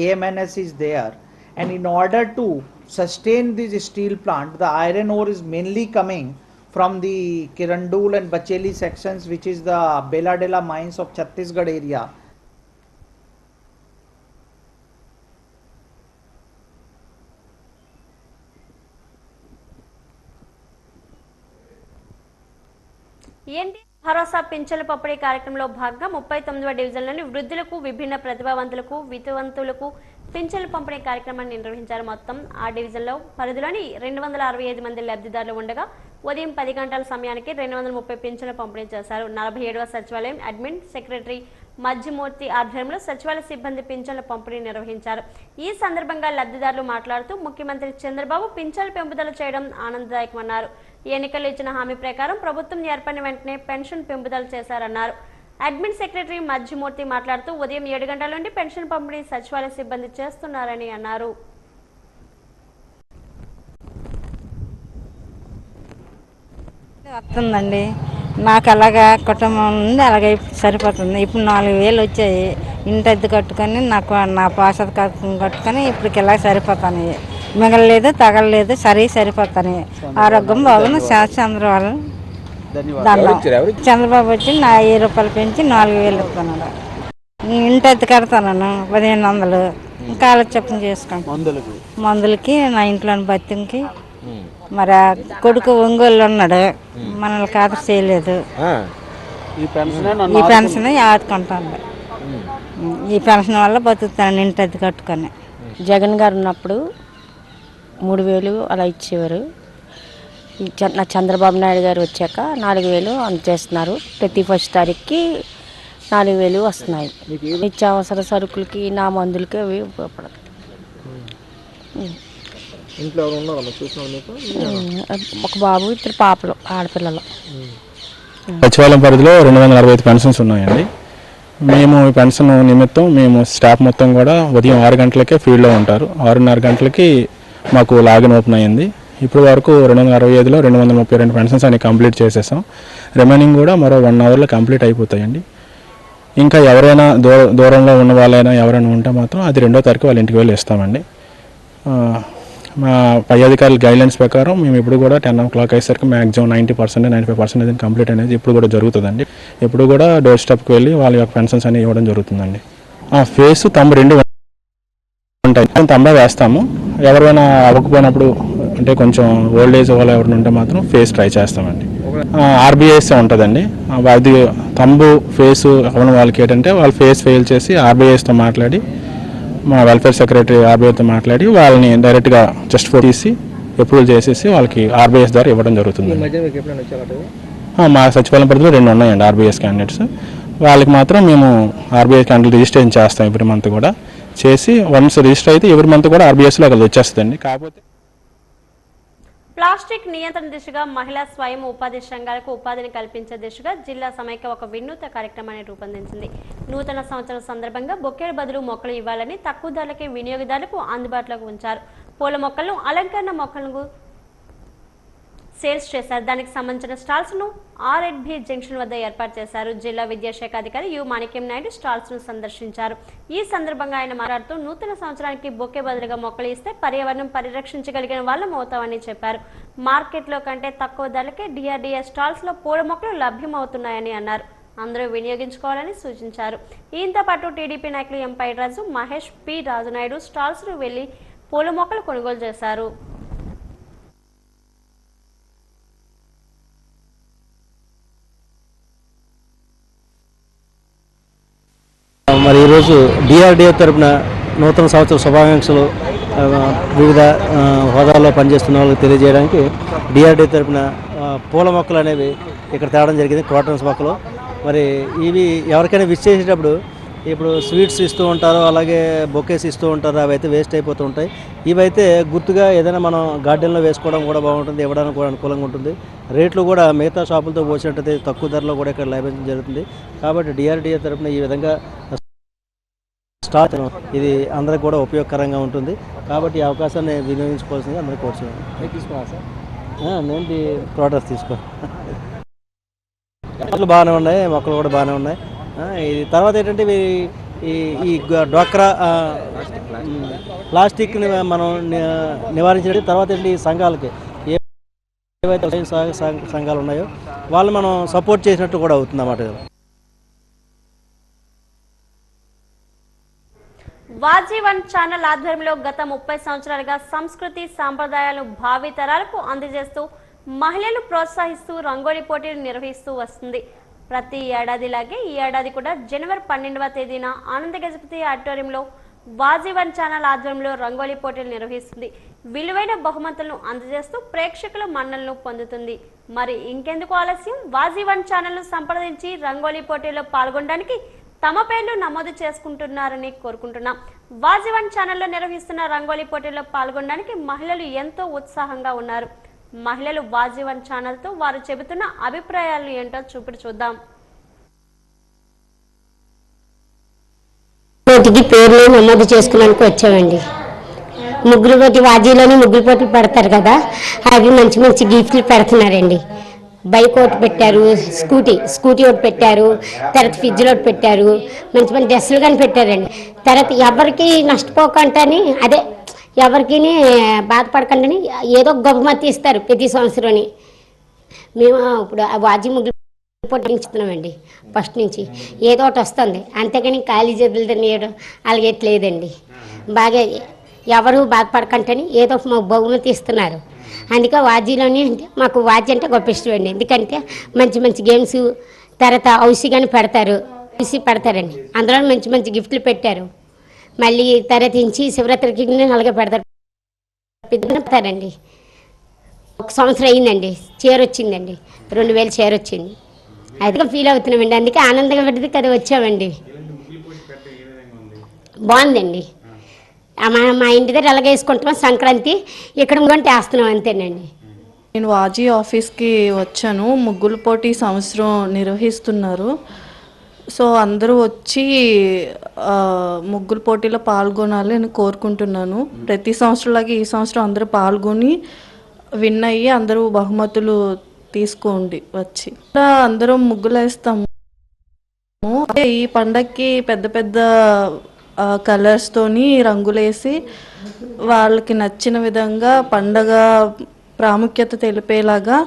AMNS is there. And in order to sustain this steel plant, the iron ore is mainly coming from the Kirandul and Bacheli sections, which is the Beladela mines of Chhattisgarh area. భరోసా పింఛన్ల పంపిణీ కార్యక్రమంలో భాగంగా 39వ డివిజన్లోని వృద్ధులకు, విభిన్న ప్రతిభావంతులకు, వితంతువులకు పింఛన్ల పంపిణీ కార్యక్రమాన్ని నిర్వహించారు. మొత్తం ఆ డివిజన్లో పరిధిలోని 265 మంది లబ్ధిదారులు ఉండగా ఉదయం 10 గంటల సమయానికి 230 పింఛన్ల పంపిణీ చేశారు. 47వ సచివాలయం అడ్మిన్ సెక్రటరీ మధ్యమూర్తి ఆధ్వర్యంలో సచివాలయ సిబ్బంది పింఛన్ల పంపిణీ నిర్వహించారు. ఈ సందర్భంగా లబ్ధిదారులు మాట్లాడుతూ ముఖ్యమంత్రి చంద్రబాబు పింఛన్ల పెంపుదల చేయడం ఆనందదాయకమన్నారు. ఎన్నికలు ఇచ్చిన హామీ ప్రకారం ప్రభుత్వం ఏర్పడిన వెంటనే పెన్షన్ పెంపుదల చేశారన్నారు. అడ్మిన్ సెక్రటరీ మధ్యమూర్తి మాట్లాడుతూ ఉదయం 7 గంటల నుండి పెన్షన్ పంపిణీ సచివాలయ సిబ్బంది చేస్తున్నారని అన్నారు. వస్తుందండి, మాకు అలాగా కుటుంబం ఉంది, అలాగే సరిపోతుంది. ఇప్పుడు 4000 వచ్చాయి, ఇంటి అద్దె కట్టుకొని నా పాసత కట్టుకొని ఇప్పటికి ఇలా సరిపోతాను. మిగలలేదు, తగలలేదు, సరిపోతాను. ఆరోగ్యం బాగుంది. చంద్రబాబు చంద్రబాబు వచ్చి 1000 రూపాయలు పెంచి 4000 ఇస్తున్నాడు. ఇంటి అద్దె కడతాను 1500. కాలక్షేపం చేసుకుంటాను. మందులకి, నా ఇంట్లోని బతికి. మరి కొడుకు ఒంగోలు ఉన్నాడు, మనల్ని ఖాతరు చేయలేదు. ఈ పెన్షన్ ఆదుకుంటాను. ఈ పెన్షన్ వల్ల బతుకుతాను ఇంటి అద్దె కట్టుకొని. జగన్ గారు ఉన్నప్పుడు 3000 అలా ఇచ్చేవారు. నా చంద్రబాబు నాయుడు గారు వచ్చాక 4000 అందజేస్తున్నారు. ప్రతి 1st తారీఖుకి 4000 వస్తున్నాయి. నిత్యావసర సరుకులకి, నా మందులకి అవి ఉపయోగపడతాయి. ఇంట్లో ఎవరు ఉన్నారమ్మా చూసినారు మీకు? ఒక బాబు, 2 పాపలు, ఆడపిల్లలు. సచివాలయం పరిధిలో 265 పెన్షన్స్ ఉన్నాయండి. మేము ఈ పెన్షన్ నిమిత్తం మేము స్టాఫ్ మొత్తం కూడా ఉదయం 6 గంటలకే ఫీల్డ్లో ఉంటారు. 6:30 గంటలకి మాకు లాగిన్ ఓపెన్ అయ్యింది. ఇప్పుడు వరకు 265లో 232 పెన్షన్స్ అని కంప్లీట్ చేసేసాం. రిమైనింగ్ కూడా మరో 1 అవర్లో కంప్లీట్ అయిపోతాయండి. ఇంకా ఎవరైనా దూరంలో ఉన్న వాళ్ళైనా ఎవరైనా ఉంటే మాత్రం అది 2వ తారీఖు వాళ్ళ ఇంటికి వెళ్ళి ఇస్తామండి. మా పై అధికారుల గైడ్లైన్స్ ప్రకారం మేము ఇప్పుడు కూడా 10 o'clock అయ్యేసరికి మ్యాక్సిమం 90% 95% కంప్లీట్ అనేది ఇప్పుడు కూడా జరుగుతుందండి. ఇప్పుడు కూడా డోర్ స్టెప్కి వెళ్ళి వాళ్ళ యొక్క పెన్షన్స్ అనేవి ఇవ్వడం జరుగుతుందండి. ఫేస్ తమ 2 ఉంటాయి. తంబా వేస్తాము. ఎవరైనా అవ్వకపోయినప్పుడు అంటే కొంచెం ఓల్డ్ ఏజ్ వాళ్ళు ఎవరైనా ఉంటే మాత్రం ఫేస్ ట్రై చేస్తామండి. ఆర్బీఐఎస్ ఉంటుందండి. అది తంబు ఫేస్ అవ్వని వాళ్ళకి ఏంటంటే వాళ్ళు ఫేస్ ఫెయిల్ చేసి ఆర్బీఐఎస్తో మాట్లాడి మా వెల్ఫేర్ సెక్రటరీ ఆర్బీఐతో మాట్లాడి వాళ్ళని డైరెక్ట్గా జస్ట్ ఫోటో తీసి అప్రూవల్ చేసేసి వాళ్ళకి ఆర్బీఐఎస్ ద్వారా ఇవ్వడం జరుగుతుంది. మా సచివాలయం పరిధిలో 2 ఉన్నాయండి ఆర్బీఐఎస్ క్యాండిడేట్స్. వాళ్ళకి మాత్రం మేము ఆర్బీఐఎస్ క్యాండిడేట్ రిజిస్ట్రేషన్ చేస్తాం ఎవ్రీ మంత్ కూడా చేసి వన్స్ రిజిస్టర్ అయితే ఎవ్రీ మంత్ కూడా ఆర్బీఐఎస్లో అది వచ్చేస్తుందండి. కాకపోతే ప్లాస్టిక్ నియంత్రణ దిశగా మహిళా స్వయం ఉపాధి సంఘాలకు ఉపాధిని కల్పించే దిశగా జిల్లా సమైక్య ఒక వినూత్న కార్యక్రమాన్ని రూపొందించింది. నూతన సంవత్సరం సందర్భంగా బొకేల బదులు మొక్కలు ఇవ్వాలని తక్కువ ధరలకి వినియోగదారులకు అందుబాటులోకి ఉంచారు. పూల మొక్కలను అలంకరణ మొక్కలను సేల్స్ చేశారు. దానికి సంబంధించిన స్టాల్స్ ను ఆర్ఎడ్బి జంక్షన్ వద్ద ఏర్పాటు చేశారు. జిల్లా విద్యాశాఖ అధికారి యు మాణిక్యం నాయుడు స్టాల్స్ ను సందర్శించారు. ఈ సందర్భంగా ఆయన మాట్లాడుతూ నూతన సంవత్సరానికి బొకే బదులుగా మొక్కలు ఇస్తే పర్యావరణం పరిరక్షించగలిగిన వాళ్ళం అవుతామని చెప్పారు. మార్కెట్లో కంటే తక్కువ ధరలకే డిఆర్డీఏ స్టాల్స్ లో పూల మొక్కలు లభ్యమవుతున్నాయని అన్నారు. అందరూ వినియోగించుకోవాలని సూచించారు. ఈయంతో పాటు టీడీపీ నాయకులు ఎం పైరాజు, మహేష్, పి రాజునాయుడు స్టాల్స్ ను వెళ్లి పూల మొక్కలు కొనుగోలు చేశారు. మరి ఈరోజు డిఆర్డీఏ తరపున నూతన సంవత్సర శుభాకాంక్షలు వివిధ హోదాల్లో పనిచేస్తున్న వాళ్ళకి తెలియజేయడానికి డిఆర్డీఏ తరపున పూల మొక్కలు అనేవి ఇక్కడ తేవడం జరిగింది. క్రోటన్స్ మొక్కలు మరి ఇవి ఎవరికైనా విష్ చేసేటప్పుడు ఇప్పుడు స్వీట్స్ ఇస్తూ ఉంటారు, అలాగే బొకేస్ ఇస్తూ ఉంటారు. అవి అయితే వేస్ట్ అయిపోతూ ఉంటాయి. ఇవైతే గుర్తుగా ఏదైనా మనం గార్డెన్లో వేసుకోవడం కూడా బాగుంటుంది, ఇవ్వడానికి కూడా అనుకూలంగా ఉంటుంది. రేట్లు కూడా మిగతా షాపులతో పోసినట్టయితే తక్కువ ధరలో కూడా ఇక్కడ లభించడం జరుగుతుంది. కాబట్టి డిఆర్డీఏ తరపున ఈ విధంగా స్టార్ట్ ఇది అందరికి కూడా ఉపయోగకరంగా ఉంటుంది. కాబట్టి ఈ అవకాశాన్ని వినియోగించుకోవాల్సింది అందరికీ కోరుతున్నాను. తీసుకోవాలి సార్, నేను ప్రోడక్ట్స్ తీసుకో. మొక్కలు బాగానే ఉన్నాయి, మొక్కలు కూడా బాగానే ఉన్నాయి. ఇది తర్వాత ఏంటంటే ఈ డ్వాక్రా ప్లాస్టిక్ని మనం నివారించిన తర్వాత ఏంటి ఈ సంఘాలకి ఏవైతే సంఘాలు ఉన్నాయో వాళ్ళు మనం సపోర్ట్ చేసినట్టు కూడా అవుతుంది అన్నమాట. వాజీవన్ ఛానల్ ఆధ్వర్యంలో గత 30 సంవత్సరాలుగా సంస్కృతి సాంప్రదాయాలను భావి తరాలకు అందజేస్తూ మహిళలు ప్రోత్సహిస్తూ రంగోలీ పోటీలు నిర్వహిస్తూ వస్తుంది. ప్రతి ఏడాదిలాగే ఈ ఏడాది కూడా జనవరి 12వ తేదీన ఆనంద గజపతి ఆడిటోరియంలో వాజీవన్ ఛానల్ ఆధ్వర్యంలో రంగోలీ పోటీలు నిర్వహిస్తుంది. విలువైన బహుమతులను అందజేస్తూ ప్రేక్షకుల మన్ననలు పొందుతుంది. మరి ఇంకెందుకు ఆలస్యం, వాజీవన్ ఛానల్ను సంప్రదించి రంగోలీ పోటీలో పాల్గొనడానికి తమ పేర్లు నమోదు చేసుకుంటున్నారని కోరుకుంటున్నాం. వాజీవన్ ఛానల్లో నిర్వహిస్తున్న రంగోలీ పోటీల్లో పాల్గొనడానికి మహిళలు ఎంతో ఉత్సాహంగా ఉన్నారు. మహిళలు వాజీవన్ ఛానల్తో వారు చెబుతున్న అభిప్రాయాలు ఏంటో చూద్దాం. పోటీకి పేర్లు నమోదు చేసుకున్నానికి వచ్చామండి. ముగ్గురు పోటీ వాజీలోని ముగ్గురు పోటీలు పెడతారు కదా, అవి మంచి మంచి గిఫ్ట్లు పెడుతున్నారండి. బైక్ ఒకటి పెట్టారు, స్కూటీ ఒకటి పెట్టారు, తర్వాత ఫ్రిడ్జ్లు ఒకటి పెట్టారు, మంచి మంచి డ్రెస్సులు కానీ పెట్టారండి. తర్వాత ఎవరికి నష్టపోకంటని అదే ఎవరికి బాధపడకండి ఏదో బహుమతి ఇస్తారు ప్రతి సంవత్సరం. మేము ఇప్పుడు వాజీ ముగ్గురు పోటీస్తున్నామండి. ఫస్ట్ నుంచి ఏదో ఒకటి వస్తుంది, అంతేగాని ఖాళీ చేతులు తినేయడం అలాగేట్లేదండి. బాగా ఎవరు బాధపడకంటని ఏదో మాకు బహుమతి ఇస్తున్నారు. అందుకే వాజీలోని అంటే మాకు వాజీ అంటే గొప్ప ఇష్టం అండి. ఎందుకంటే మంచి మంచి గేమ్స్ తర్వాత హౌసీ కానీ పెడతారండి. అందులో మంచి మంచి గిఫ్ట్లు పెట్టారు. మళ్ళీ తర్వాత నుంచి శివరాత్రికి అలాగే పెడతారండి. ఒక సంవత్సరం అయిందండి, చీర వచ్చిందండి, 2000 చీర వచ్చింది. అయితే ఫీల్ అవుతున్నామండి. అందుకే ఆనందంగా పెడితే కదా వచ్చామండి. బాగుందండి. మా ఇంటి దగ్గర ఎలాగ వేసుకుంటాం సంక్రాంతి, ఇక్కడ ముంగంటే వేస్తున్నాం అంతేనండి. నేను వాజీ ఆఫీస్కి వచ్చాను. ముగ్గుల పోటీ సంవత్సరం నిర్వహిస్తున్నారు. సో అందరూ వచ్చి ముగ్గుల పోటీలో పాల్గొనాలి అని కోరుకుంటున్నాను. ప్రతి సంవత్సరంలాగే ఈ సంవత్సరం అందరూ పాల్గొని విన్ అయ్యి అందరూ బహుమతులు తీసుకోండి వచ్చి. అందరూ ముగ్గులు వేస్తాము. ఈ పండగకి పెద్ద పెద్ద కలర్స్తోని రంగులేసి వాళ్ళకి నచ్చిన విధంగా పండగ ప్రాముఖ్యత తెలిపేలాగా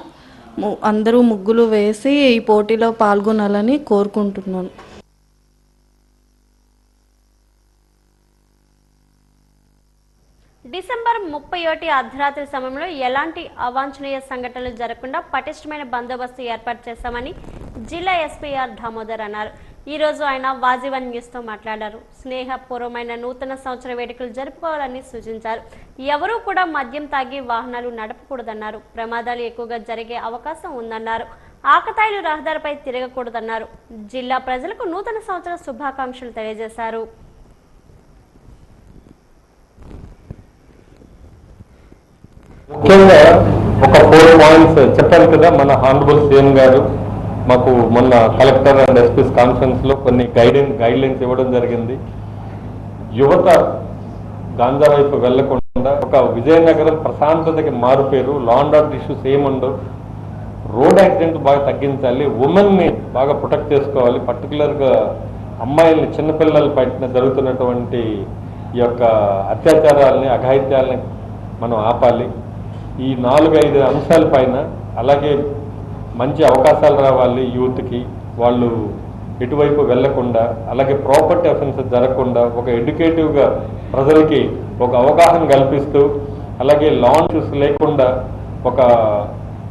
అందరూ ముగ్గులు వేసి ఈ పోటీలో పాల్గొనాలని కోరుకుంటున్నాను. డిసెంబర్ 31 అర్ధరాత్రి సమయంలో ఎలాంటి అవాంఛనీయ సంఘటనలు జరగకుండా పటిష్టమైన బందోబస్తు ఏర్పాటు చేశామని జిల్లా ఎస్పీఆర్ దామోదర్ అన్నారు. ఈ రోజు ఆయన వాజీవన్ న్యూస్తో మాట్లాడారు. స్నేహపూర్వమైన నూతన సంవత్సర వేడుకలు జరుపుకోవాలని సూచించారు. ఎవరూ కూడా మద్యం తాగి వాహనాలు నడపకూడదన్నారు. ప్రమాదాలు ఎక్కువగా జరిగే అవకాశం ఉందన్నారు. ఆకతాయిలు రహదారిపై తిరగకూడదన్నారు. జిల్లా ప్రజలకు నూతన సంవత్సర శుభాకాంక్షలు తెలియజేశారు. ముఖ్యంగా ఒక 4 పాయింట్స్ చెప్పాను కదా, మన హానరబుల్ సీఎం గారు మాకు మొన్న కలెక్టర్ అండ్ ఎస్పీస్ కాన్ఫరెన్స్ లో కొన్ని గైడ్ లైన్స్ ఇవ్వడం జరిగింది. యువత గాంజా వైపు వెళ్లకుండా ఒక విజయనగరం ప్రశాంతతకి మారుపేరు. లా అండ్ ఆర్డర్ ఇష్యూస్ ఏముండవు. రోడ్ యాక్సిడెంట్ బాగా తగ్గించాలి. ఉమెన్ ని బాగా ప్రొటెక్ట్ చేసుకోవాలి. పర్టికులర్ గా అమ్మాయిల్ని, చిన్నపిల్లల పైన జరుగుతున్నటువంటి ఈ యొక్క అత్యాచారాలని, అఘాయిత్యాలని మనం ఆపాలి. ఈ 4-5 అంశాల పైన, అలాగే మంచి అవకాశాలు రావాలి యూత్కి, వాళ్ళు ఎటువైపు వెళ్లకుండా, అలాగే ప్రాపర్టీ అఫెన్సెస్ జరగకుండా ఒక ఎడ్యుకేటివ్గా ప్రజలకి ఒక అవగాహన కల్పిస్తూ, అలాగే లాంచెస్ లేకుండా ఒక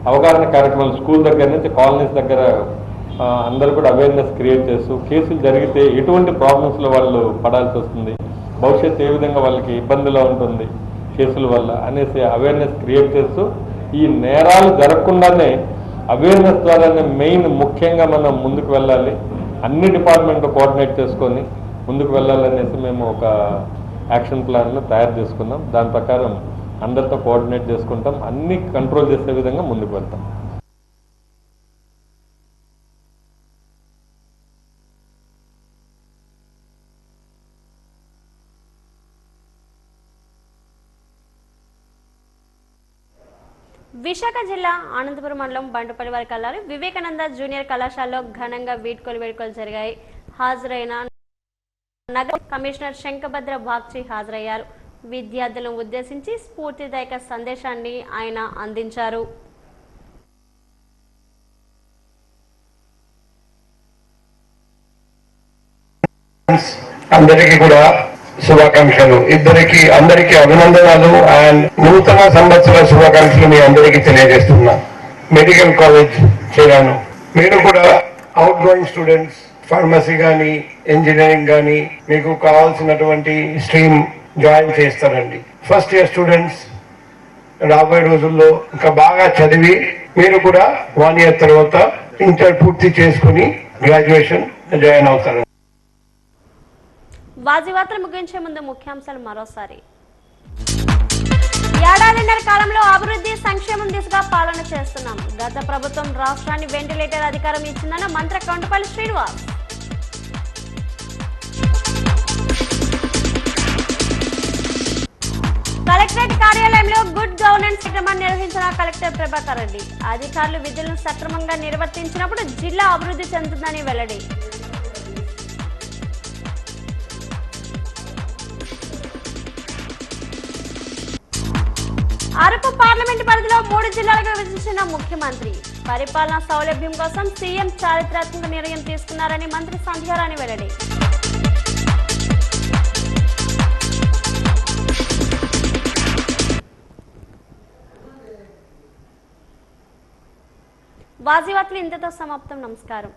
అవగాహన కార్యక్రమాలు స్కూల్ దగ్గర నుంచి కాలనీస్ దగ్గర అందరూ కూడా అవేర్నెస్ క్రియేట్ చేస్తూ, కేసులు జరిగితే ఎటువంటి ప్రాబ్లమ్స్లో వాళ్ళు పడాల్సి వస్తుంది, భవిష్యత్తు ఏ విధంగా వాళ్ళకి ఇబ్బందిలో ఉంటుంది కేసుల వల్ల అనేసి అవేర్నెస్ క్రియేట్ చేస్తూ, ఈ నేరాలు జరగకుండానే అవేర్నెస్ ద్వారానే మెయిన్ ముఖ్యంగా మనం ముందుకు వెళ్ళాలి. అన్ని డిపార్ట్మెంట్ కోఆర్డినేట్ చేసుకొని ముందుకు వెళ్ళాలనేసి మేము ఒక యాక్షన్ ప్లాన్ను తయారు చేసుకున్నాం. దాని ప్రకారం అందరితో కోఆర్డినేట్ చేసుకుంటాం. అన్ని కంట్రోల్ చేసే విధంగా ముందుకు వెళ్తాం. విశాఖ జిల్లా ఆనందపురం మండలం బంటుపల్లి వారి కల్లారి వివేకానంద జూనియర్ కళాశాలలో ఘనంగా వీడ్కోలు వేడుకలు జరిగాయి. హాజరైన నగర కమిషనర్ శంకభద్ర బాగ్చి హాజరయ్యారు. విద్యార్థులను ఉద్దేశించి స్ఫూర్తిదాయక సందేశాన్ని ఆయన అందించారు. అందరికీ కూడా శుభాకాంక్షలు. అందరికీ అభినందనలు అండ్ నూతన సంవత్సర శుభాకాంక్షలు మీ అందరికీ తెలియజేస్తున్నా. మెడికల్ కాలేజ్ చేరాను. మీరు కూడా అవుట్ గోయింగ్ స్టూడెంట్స్, ఫార్మసీ కానీ, ఇంజనీరింగ్ కానీ మీకు కావాల్సినటువంటి స్ట్రీమ్ జాయిన్ చేస్తారండి. ఫస్ట్ ఇయర్ స్టూడెంట్స్ రాబోయే రోజుల్లో ఇంకా బాగా చదివి మీరు కూడా 1 year తర్వాత ఇంటర్ పూర్తి చేసుకుని గ్రాడ్యుయేషన్ జాయిన్ అవుతారు. వాజీవార్తలు ముగించే ముందు ముఖ్యాంశాలు మరోసారి. ఏడాదిన్నర కాలంలో అభివృద్ధి సంక్షేమం దిశగా పాలన చేస్తున్నాం. గత ప్రభుత్వం రాష్ట్రాన్ని వెంటిలేటర్ అధికారం ఇచ్చిందన్న మంత్రి కొండపల్లి శ్రీనివాస్. కలెక్టరేట్ కార్యాలయంలో గుడ్ గవర్నెన్స్ కార్యక్రమాన్ని నిర్వహించిన కలెక్టర్ ప్రభాకర్ రెడ్డి. అధికారులు విధులను సక్రమంగా నిర్వర్తించినప్పుడు జిల్లా అభివృద్ధి చెందుతుందని వెల్లడి. అరకు పార్లమెంట్ పరిధిలో 3 జిల్లాలుగా విభజించిన ముఖ్యమంత్రి. పరిపాలనా సౌలభ్యం కోసం సీఎం చారిత్రాత్మక నిర్ణయం తీసుకున్నారని మంత్రి సంధ్యారాణి వెల్లడి. వాజీవార్తలు ఇంతతో సమాప్తం. నమస్కారం.